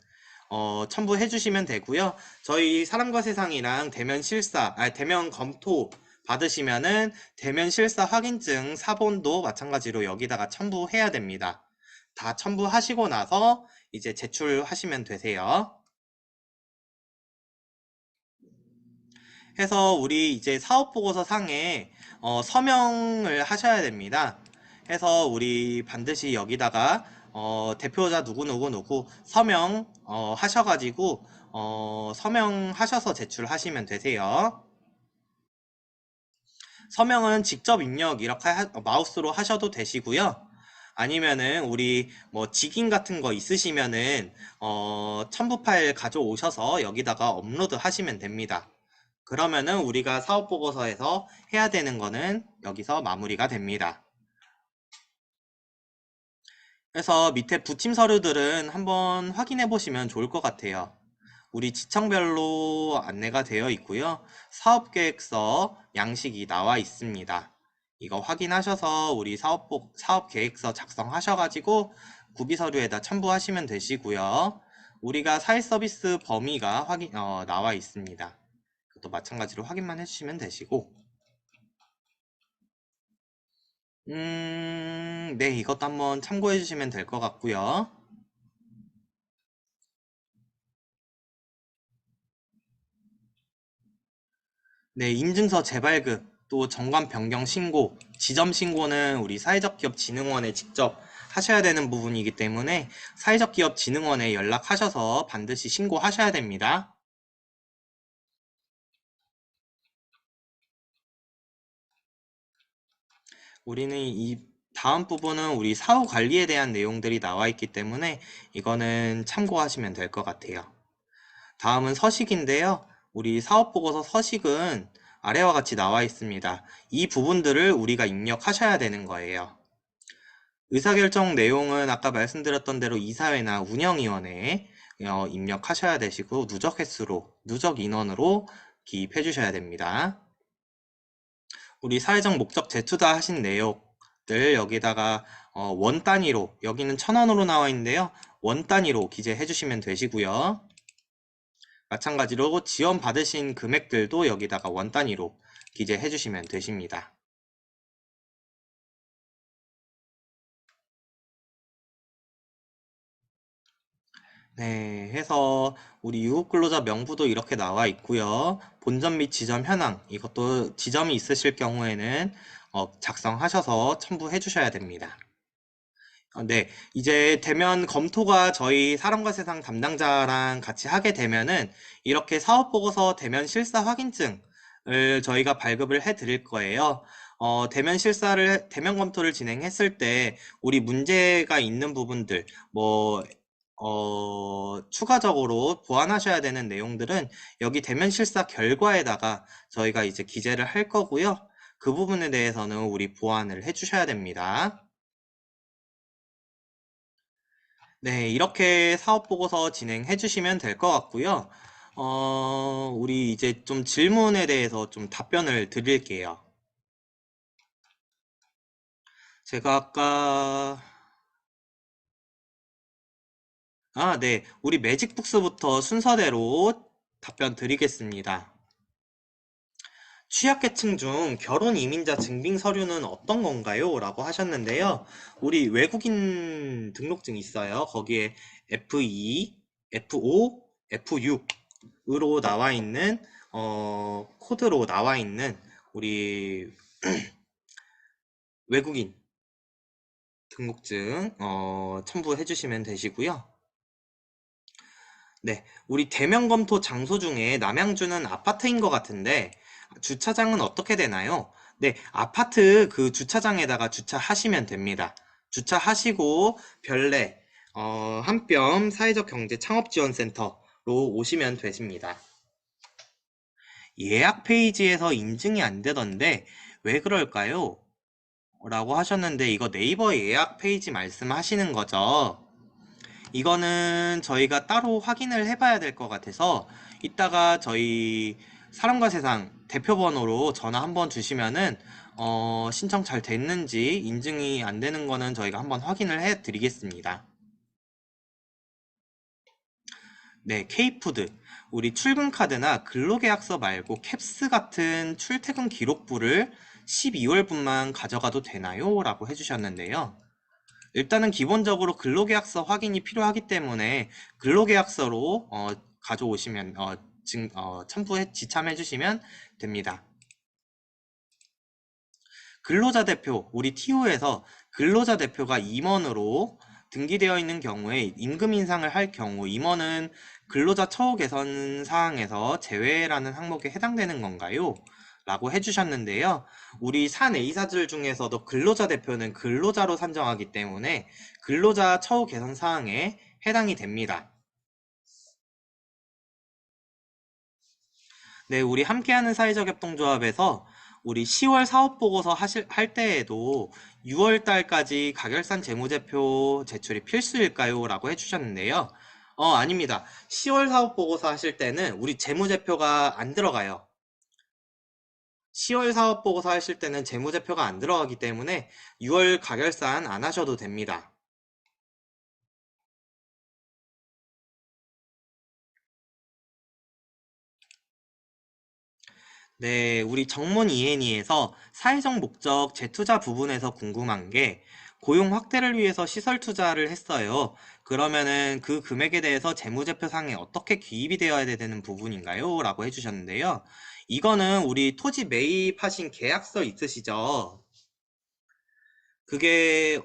Speaker 1: 첨부해 주시면 되고요. 저희 사람과 세상이랑 대면 검토 받으시면은 대면 실사 확인증 사본도 마찬가지로 여기다가 첨부해야 됩니다. 다 첨부하시고 나서 이제 제출하시면 되세요. 해서 우리 이제 사업보고서 상에 서명을 하셔야 됩니다. 해서 우리 반드시 여기다가 대표자 누구누구누구 서명 하셔가지고 서명하셔서 제출하시면 되세요. 서명은 직접 입력 이렇게 마우스로 하셔도 되시고요. 아니면은 우리 뭐 직인 같은 거 있으시면은 첨부 파일 가져오셔서 여기다가 업로드 하시면 됩니다. 그러면은 우리가 사업 보고서에서 해야 되는 거는 여기서 마무리가 됩니다. 그래서 밑에 부침 서류들은 한번 확인해 보시면 좋을 것 같아요. 우리 지청별로 안내가 되어 있고요. 사업계획서 양식이 나와 있습니다. 이거 확인하셔서 우리 사업계획서 작성하셔가지고 구비서류에다 첨부하시면 되시고요. 우리가 사회서비스 범위가 나와 있습니다. 그것도 마찬가지로 확인만 해주시면 되시고 네, 이것도 한번 참고해 주시면 될 것 같고요. 네, 인증서 재발급, 또 정관 변경 신고, 지점 신고는 우리 사회적 기업 진흥원에 직접 하셔야 되는 부분이기 때문에 사회적 기업 진흥원에 연락하셔서 반드시 신고하셔야 됩니다. 우리는 이 다음 부분은 우리 사후 관리에 대한 내용들이 나와 있기 때문에 이거는 참고하시면 될 것 같아요. 다음은 서식인데요. 우리 사업보고서 서식은 아래와 같이 나와 있습니다. 이 부분들을 우리가 입력하셔야 되는 거예요. 의사결정 내용은 아까 말씀드렸던 대로 이사회나 운영위원회에 입력하셔야 되시고 누적 횟수로, 누적 인원으로 기입해 주셔야 됩니다. 우리 사회적 목적 제투다 하신 내용들 여기다가 원 단위로, 여기는 1,000원으로 나와 있는데요. 원 단위로 기재해 주시면 되시고요. 마찬가지로 지원 받으신 금액들도 여기다가 원 단위로 기재해 주시면 되십니다. 네, 해서 우리 유급근로자 명부도 이렇게 나와 있고요. 본점 및 지점 현황, 이것도 지점이 있으실 경우에는 작성하셔서 첨부해 주셔야 됩니다. 네, 이제 대면 검토가 저희 사람과 세상 담당자랑 같이 하게 되면은 이렇게 사업보고서 대면 실사 확인증을 저희가 발급을 해 드릴 거예요. 대면 검토를 진행했을 때 우리 문제가 있는 부분들, 뭐, 추가적으로 보완하셔야 되는 내용들은 여기 대면 실사 결과에다가 저희가 이제 기재를 할 거고요. 그 부분에 대해서는 우리 보완을 해 주셔야 됩니다. 네, 이렇게 사업 보고서 진행해 주시면 될 것 같고요. 우리 이제 좀 질문에 대해서 좀 답변을 드릴게요. 제가 네, 우리 매직북스부터 순서대로 답변 드리겠습니다. 취약계층 중 결혼 이민자 증빙 서류는 어떤 건가요? 라고 하셨는데요. 우리 외국인 등록증 있어요. 거기에 F2, F5, F6으로 나와 있는, 코드로 나와 있는 우리 외국인 등록증, 첨부해 주시면 되시고요. 네, 우리 대면 검토 장소 중에 남양주는 아파트인 것 같은데 주차장은 어떻게 되나요? 네, 아파트 그 주차장에다가 주차하시면 됩니다. 주차하시고 별내 한뼘 사회적 경제 창업 지원센터로 오시면 되십니다. 예약 페이지에서 인증이 안 되던데 왜 그럴까요? 라고 하셨는데 이거 네이버 예약 페이지 말씀하시는 거죠? 이거는 저희가 따로 확인을 해봐야 될 것 같아서 이따가 저희 사람과 세상 대표번호로 전화 한번 주시면은 신청 잘 됐는지 인증이 안 되는 거는 저희가 한번 확인을 해 드리겠습니다. 네, K푸드. 우리 출근 카드나 근로계약서 말고 캡스 같은 출퇴근 기록부를 12월분만 가져가도 되나요? 라고 해주셨는데요. 일단은 기본적으로 근로계약서 확인이 필요하기 때문에 근로계약서로 가져오시면 첨부해 지참해 주시면 됩니다. 근로자 대표, 우리 TO에서 근로자 대표가 임원으로 등기되어 있는 경우에 임금 인상을 할 경우 임원은 근로자 처우 개선 사항에서 제외라는 항목에 해당되는 건가요? 라고 해주셨는데요. 우리 사내이사들 중에서도 근로자 대표는 근로자로 산정하기 때문에 근로자 처우 개선 사항에 해당이 됩니다. 네, 우리 함께하는 사회적 협동조합에서 우리 10월 사업보고서 할 때에도 6월 달까지 가결산 재무제표 제출이 필수일까요? 라고 해주셨는데요. 아닙니다. 10월 사업보고서 하실 때는 우리 재무제표가 안 들어가요. 10월 사업보고서 하실 때는 재무제표가 안 들어가기 때문에 6월 가결산 안 하셔도 됩니다. 네, 우리 정문 ENE에서 사회적 목적 재투자 부분에서 궁금한 게 고용 확대를 위해서 시설 투자를 했어요. 그러면은 그 금액에 대해서 재무제표상에 어떻게 기입이 되어야 되는 부분인가요? 라고 해주셨는데요. 이거는 우리 토지 매입하신 계약서 있으시죠? 그게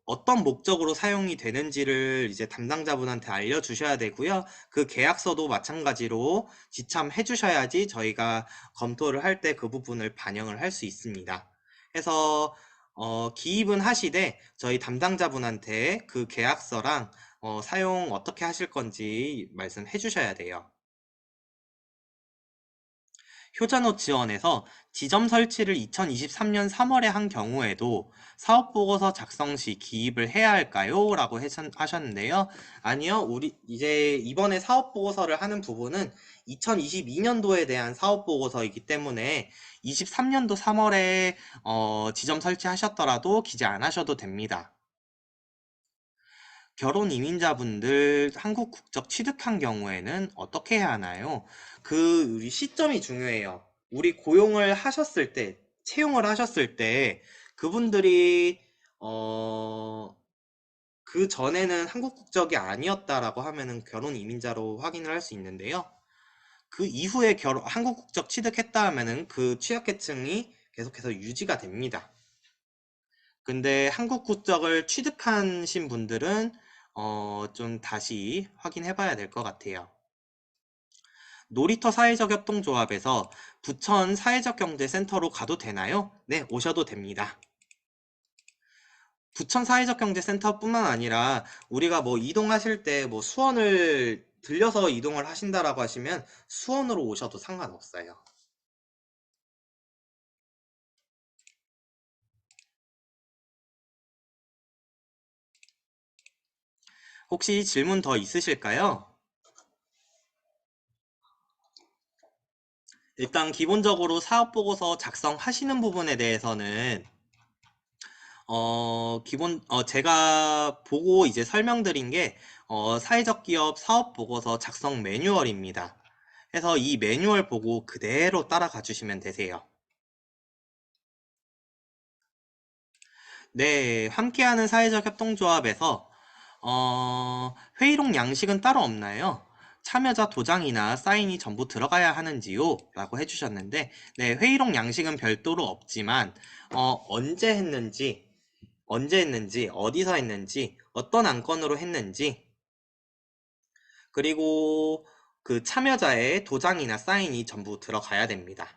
Speaker 1: 어떤 목적으로 사용이 되는지를 이제 담당자분한테 알려주셔야 되고요. 그 계약서도 마찬가지로 지참해 주셔야지 저희가 검토를 할 때 그 부분을 반영을 할 수 있습니다. 해서 기입은 하시되 저희 담당자분한테 그 계약서랑 사용 어떻게 하실 건지 말씀해 주셔야 돼요. 효자노 지원에서 지점 설치를 2023년 3월에 한 경우에도 사업보고서 작성 시 기입을 해야 할까요? 라고 하셨는데요. 아니요, 우리 이제 이번에 사업보고서를 하는 부분은 2022년도에 대한 사업보고서이기 때문에 23년도 3월에 지점 설치하셨더라도 기재 안 하셔도 됩니다. 결혼 이민자분들 한국 국적 취득한 경우에는 어떻게 해야 하나요? 우리 시점이 중요해요. 우리 고용을 하셨을 때, 채용을 하셨을 때, 그분들이, 어, 그 전에는 한국 국적이 아니었다라고 하면은 결혼 이민자로 확인을 할 수 있는데요. 그 이후에 한국 국적 취득했다 하면은 그 취약계층이 계속해서 유지가 됩니다. 근데 한국 국적을 취득하신 분들은 좀 다시 확인해 봐야 될 것 같아요. 놀이터 사회적 협동조합에서 부천 사회적 경제센터로 가도 되나요? 네, 오셔도 됩니다. 부천 사회적 경제센터뿐만 아니라 우리가 뭐 이동하실 때 뭐 수원을 들려서 이동을 하신다라고 하시면 수원으로 오셔도 상관없어요. 혹시 질문 더 있으실까요? 일단 기본적으로 사업보고서 작성하시는 부분에 대해서는 제가 보고 이제 설명드린 게 사회적 기업 사업 보고서 작성 매뉴얼입니다. 그래서 이 매뉴얼 보고 그대로 따라가 주시면 되세요. 네, 함께하는 사회적 협동조합에서 회의록 양식은 따로 없나요? 참여자 도장이나 사인이 전부 들어가야 하는지요? 라고 해주셨는데, 네, 회의록 양식은 별도로 없지만, 언제 했는지, 어디서 했는지, 어떤 안건으로 했는지, 그리고 그 참여자의 도장이나 사인이 전부 들어가야 됩니다.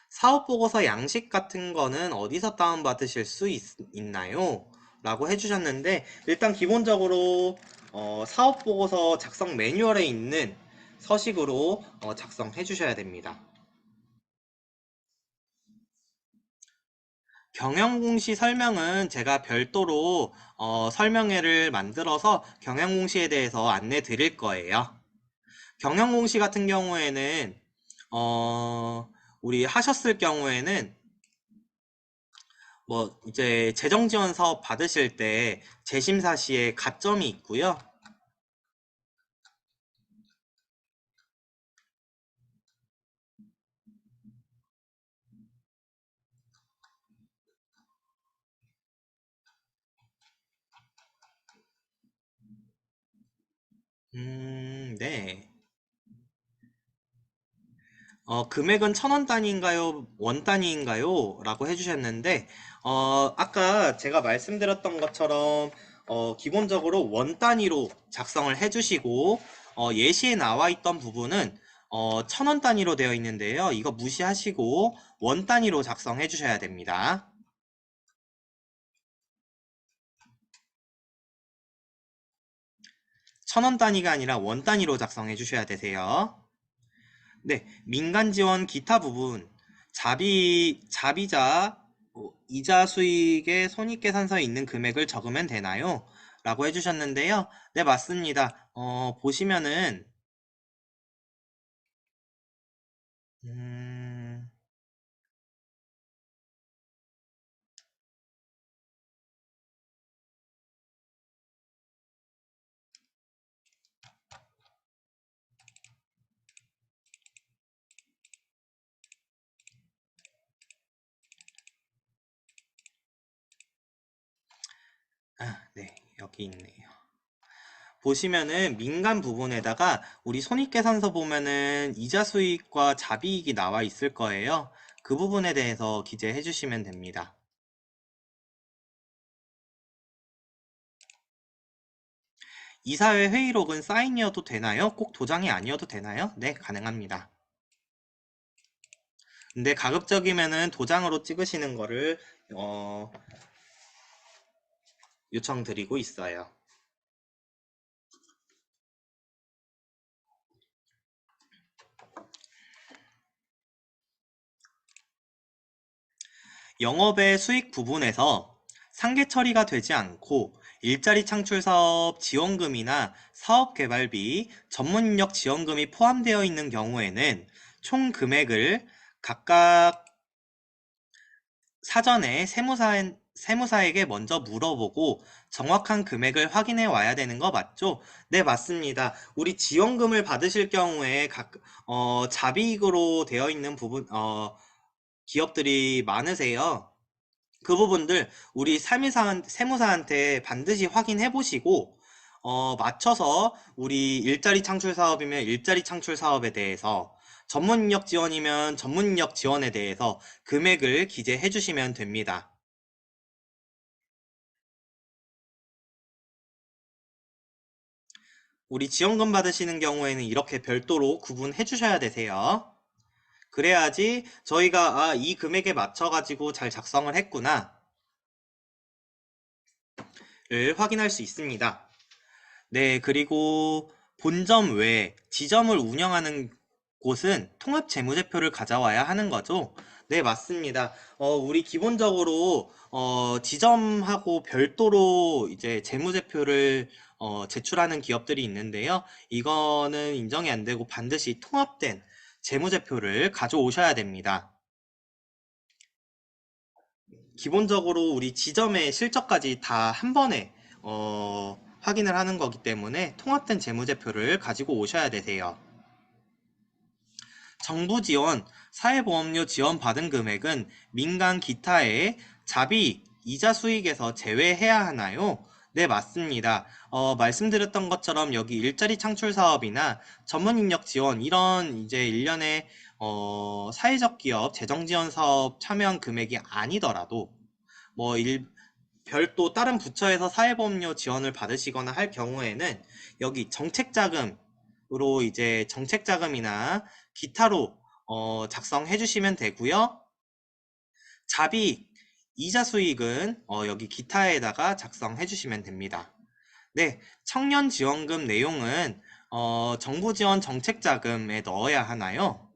Speaker 1: 사업보고서 양식 같은 거는 어디서 다운받으실 수 있나요? 라고 해주셨는데, 일단 기본적으로 사업보고서 작성 매뉴얼에 있는 서식으로 작성해 주셔야 됩니다. 경영공시 설명은 제가 별도로 설명회를 만들어서 경영공시에 대해서 안내 드릴 거예요. 경영공시 같은 경우에는 어, 우리 하셨을 경우에는 뭐 이제 재정지원 사업 받으실 때 재심사 시에 가점이 있고요. 네. 금액은 1,000원 단위인가요? 원 단위인가요? 라고 해주셨는데, 아까 제가 말씀드렸던 것처럼, 기본적으로 원 단위로 작성을 해주시고, 예시에 나와 있던 부분은, 1,000원 단위로 되어 있는데요. 이거 무시하시고, 원 단위로 작성해 주셔야 됩니다. 1,000원 단위가 아니라 원 단위로 작성해 주셔야 되세요. 네, 민간 지원 기타 부분, 자비자, 이자 수익의 손익계산서에 있는 금액을 적으면 되나요? 라고 해주셨는데요. 네, 맞습니다. 보시면은, 음, 여기 있네요. 보시면은 민간 부분에다가 우리 손익계산서 보면은 이자 수익과 자비익이 나와 있을 거예요. 그 부분에 대해서 기재해 주시면 됩니다. 이사회 회의록은 사인이어도 되나요? 꼭 도장이 아니어도 되나요? 네, 가능합니다. 근데 가급적이면은 도장으로 찍으시는 거를 요청드리고 있어요. 영업의 수익 부분에서 상계 처리가 되지 않고 일자리 창출 사업 지원금이나 사업 개발비, 전문 인력 지원금이 포함되어 있는 경우에는 총 금액을 각각 사전에 세무사에게 먼저 물어보고 정확한 금액을 확인해 와야 되는 거 맞죠? 네, 맞습니다. 우리 지원금을 받으실 경우에 자비익으로 되어 있는 기업들이 많으세요. 그 부분들 우리 세무사한테 반드시 확인해 보시고 맞춰서 우리 일자리 창출 사업이면 일자리 창출 사업에 대해서 전문 인력 지원이면 전문 인력 지원에 대해서 금액을 기재해 주시면 됩니다. 우리 지원금 받으시는 경우에는 이렇게 별도로 구분해 주셔야 되세요. 그래야지 저희가 이 금액에 맞춰 가지고 잘 작성을 했구나 를 확인할 수 있습니다. 네, 그리고 본점 외에 지점을 운영하는 곳은 통합 재무제표를 가져와야 하는 거죠. 네, 맞습니다. 우리 기본적으로 지점하고 별도로 이제 재무제표를 제출하는 기업들이 있는데요. 이거는 인정이 안 되고 반드시 통합된 재무제표를 가져오셔야 됩니다. 기본적으로 우리 지점의 실적까지 다 한 번에 확인을 하는 거기 때문에 통합된 재무제표를 가지고 오셔야 되세요. 정부 지원, 사회보험료 지원 받은 금액은 민간 기타의 자비, 이자 수익에서 제외해야 하나요? 네, 맞습니다. 말씀드렸던 것처럼 여기 일자리 창출 사업이나 전문 인력 지원 이런 이제 일련의 사회적 기업 재정 지원 사업 참여한 금액이 아니더라도 뭐 별도 다른 부처에서 사회보험료 지원을 받으시거나 할 경우에는 여기 정책자금으로 이제 정책자금이나 기타로 작성해 주시면 되고요. 자비 이자 수익은 여기 기타에다가 작성해 주시면 됩니다. 네, 청년 지원금 내용은 정부 지원 정책자금에 넣어야 하나요?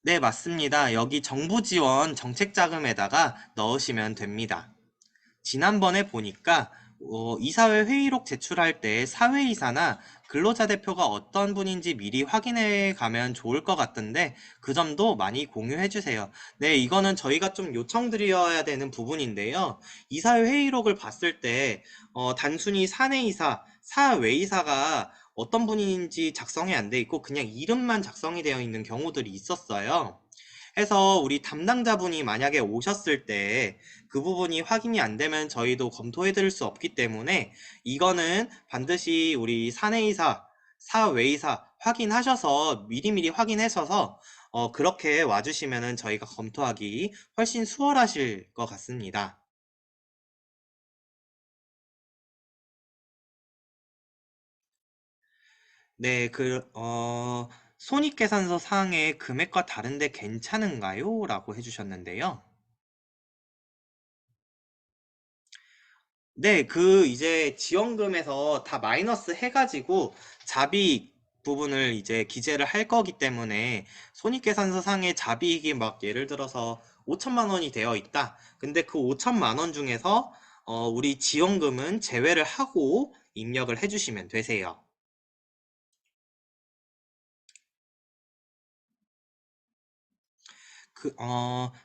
Speaker 1: 네, 맞습니다. 여기 정부 지원 정책자금에다가 넣으시면 됩니다. 지난번에 보니까 이사회 회의록 제출할 때 사회이사나 근로자 대표가 어떤 분인지 미리 확인해 가면 좋을 것 같던데 그 점도 많이 공유해 주세요. 네, 이거는 저희가 좀 요청드려야 되는 부분인데요. 이사회 회의록을 봤을 때 단순히 사내이사, 사외이사가 어떤 분인지 작성이 안 돼 있고 그냥 이름만 작성이 되어 있는 경우들이 있었어요. 해서 우리 담당자분이 만약에 오셨을 때 그 부분이 확인이 안 되면 저희도 검토해 드릴 수 없기 때문에 이거는 반드시 우리 사내이사, 사외이사 확인하셔서 미리미리 확인하셔서 그렇게 와주시면은 저희가 검토하기 훨씬 수월하실 것 같습니다. 네, 손익계산서 사항의 금액과 다른데 괜찮은가요? 라고 해주셨는데요. 네, 이제 지원금에서 다 마이너스 해가지고 자비익 부분을 이제 기재를 할 거기 때문에 손익계산서 상의 자비익이 막 예를 들어서 5천만 원이 되어 있다. 근데 그 5천만 원 중에서 우리 지원금은 제외를 하고 입력을 해주시면 되세요.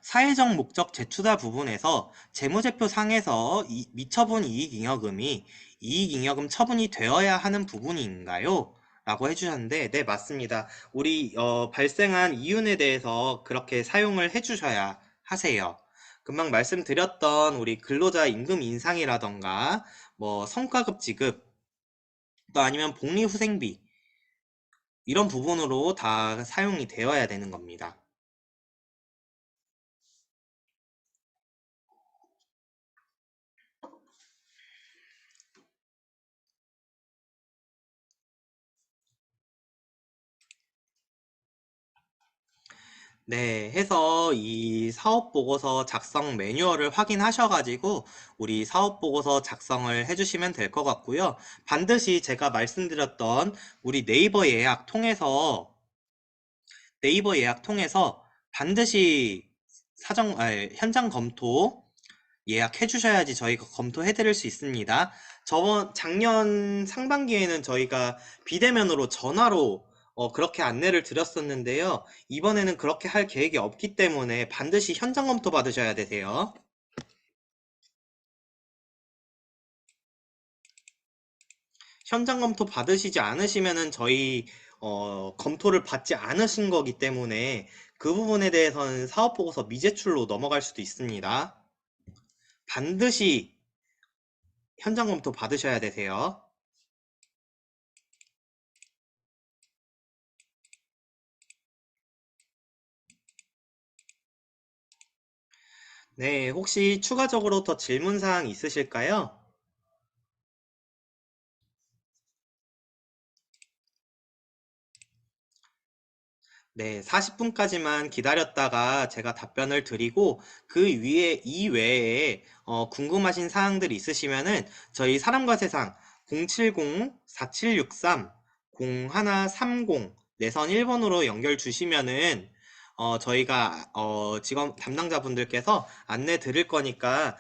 Speaker 1: 사회적 목적 제출자 부분에서 재무제표 상에서 미처분 이익잉여금이 이익잉여금 처분이 되어야 하는 부분인가요? 라고 해주셨는데, 네, 맞습니다. 우리 발생한 이윤에 대해서 그렇게 사용을 해주셔야 하세요. 금방 말씀드렸던 우리 근로자 임금 인상이라던가 뭐 성과급 지급 또 아니면 복리후생비 이런 부분으로 다 사용이 되어야 되는 겁니다. 네, 해서 이 사업보고서 작성 매뉴얼을 확인하셔가지고 우리 사업보고서 작성을 해주시면 될 것 같고요. 반드시 제가 말씀드렸던 우리 네이버 예약 통해서 반드시 현장 검토 예약해 주셔야지 저희가 검토해 드릴 수 있습니다. 작년 상반기에는 저희가 비대면으로 전화로 그렇게 안내를 드렸었는데요. 이번에는 그렇게 할 계획이 없기 때문에 반드시 현장 검토 받으셔야 되세요. 현장 검토 받으시지 않으시면은 저희 검토를 받지 않으신 거기 때문에 그 부분에 대해서는 사업보고서 미제출로 넘어갈 수도 있습니다. 반드시 현장 검토 받으셔야 되세요. 네, 혹시 추가적으로 더 질문 사항 있으실까요? 네, 40분까지만 기다렸다가 제가 답변을 드리고 그 위에 이외에 궁금하신 사항들이 있으시면은 저희 사람과 세상 070-4763-0130 내선 1번으로 연결 주시면은 저희가 직원 담당자분들께서 안내 드릴 거니까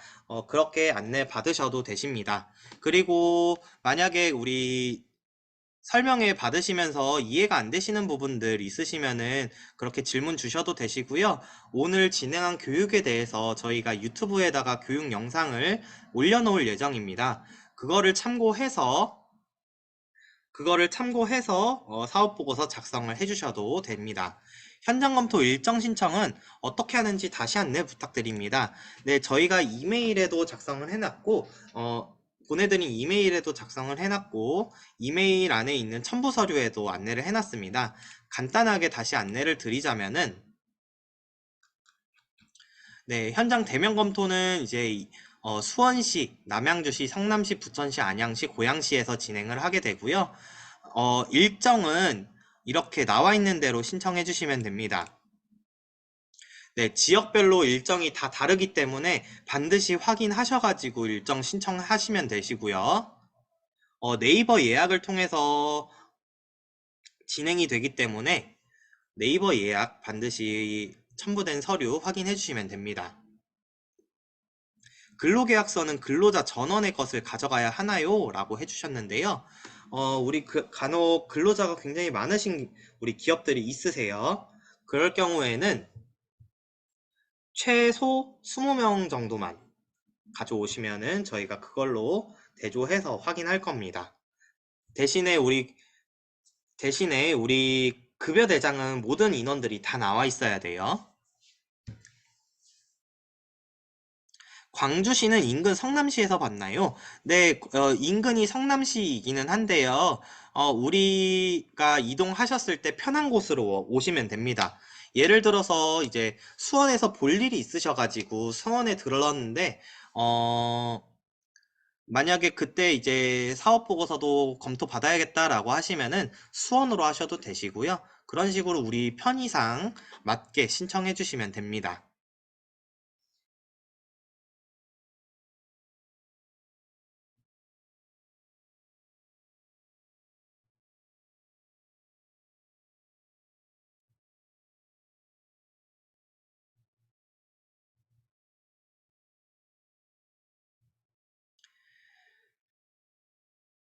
Speaker 1: 그렇게 안내 받으셔도 되십니다. 그리고 만약에 우리 설명회 받으시면서 이해가 안 되시는 부분들 있으시면은 그렇게 질문 주셔도 되시고요. 오늘 진행한 교육에 대해서 저희가 유튜브에다가 교육 영상을 올려놓을 예정입니다. 그거를 참고해서 사업보고서 작성을 해주셔도 됩니다. 현장 검토 일정 신청은 어떻게 하는지 다시 안내 부탁드립니다. 네, 저희가 이메일에도 작성을 해놨고, 보내드린 이메일에도 작성을 해놨고, 이메일 안에 있는 첨부 서류에도 안내를 해놨습니다. 간단하게 다시 안내를 드리자면은, 네, 현장 대면 검토는 이제 수원시, 남양주시, 성남시, 부천시, 안양시, 고양시에서 진행을 하게 되고요. 일정은 이렇게 나와 있는 대로 신청해 주시면 됩니다. 네, 지역별로 일정이 다 다르기 때문에 반드시 확인하셔가지고 일정 신청하시면 되시고요. 네이버 예약을 통해서 진행이 되기 때문에 네이버 예약 반드시 첨부된 서류 확인해 주시면 됩니다. 근로계약서는 근로자 전원의 것을 가져가야 하나요? 라고 해주셨는데요. 우리 간혹 근로자가 굉장히 많으신 우리 기업들이 있으세요. 그럴 경우에는 최소 20명 정도만 가져오시면은 저희가 그걸로 대조해서 확인할 겁니다. 대신에 우리, 대신에 우리 급여 대장은 모든 인원들이 다 나와 있어야 돼요. 광주시는 인근 성남시에서 봤나요? 네, 인근이 성남시이기는 한데요. 우리가 이동하셨을 때 편한 곳으로 오시면 됩니다. 예를 들어서 이제 수원에서 볼 일이 있으셔가지고 수원에 들렀는데, 만약에 그때 이제 사업 보고서도 검토 받아야겠다라고 하시면은 수원으로 하셔도 되시고요. 그런 식으로 우리 편의상 맞게 신청해 주시면 됩니다.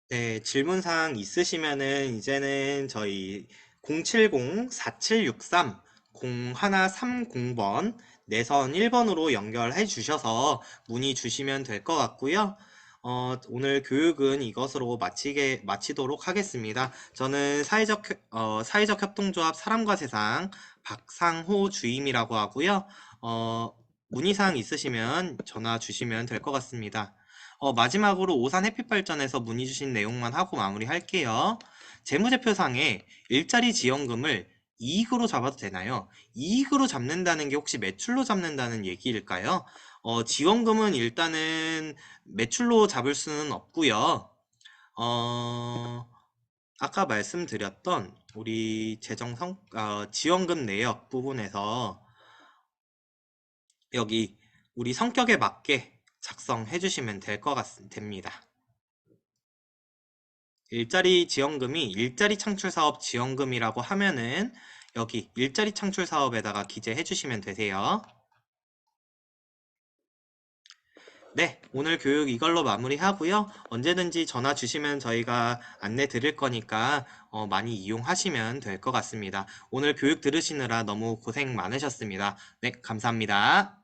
Speaker 1: 네, 질문사항 있으시면은 이제는 저희 070-4763-0130번 내선 1번으로 연결해 주셔서 문의 주시면 될 것 같고요. 오늘 교육은 이것으로 마치도록 하겠습니다. 저는 사회적 협동조합 사람과 세상 박상호 주임이라고 하고요. 문의사항 있으시면 전화 주시면 될 것 같습니다. 마지막으로 오산 햇빛발전에서 문의 주신 내용만 하고 마무리할게요. 재무제표상에 일자리 지원금을 이익으로 잡아도 되나요? 이익으로 잡는다는 게 혹시 매출로 잡는다는 얘기일까요? 지원금은 일단은 매출로 잡을 수는 없고요. 아까 말씀드렸던 우리 지원금 내역 부분에서 여기 우리 성격에 맞게 작성해 주시면 됩니다. 일자리 지원금이 일자리 창출 사업 지원금이라고 하면은 여기 일자리 창출 사업에다가 기재해 주시면 되세요. 네, 오늘 교육 이걸로 마무리하고요. 언제든지 전화 주시면 저희가 안내 드릴 거니까 많이 이용하시면 될 것 같습니다. 오늘 교육 들으시느라 너무 고생 많으셨습니다. 네, 감사합니다.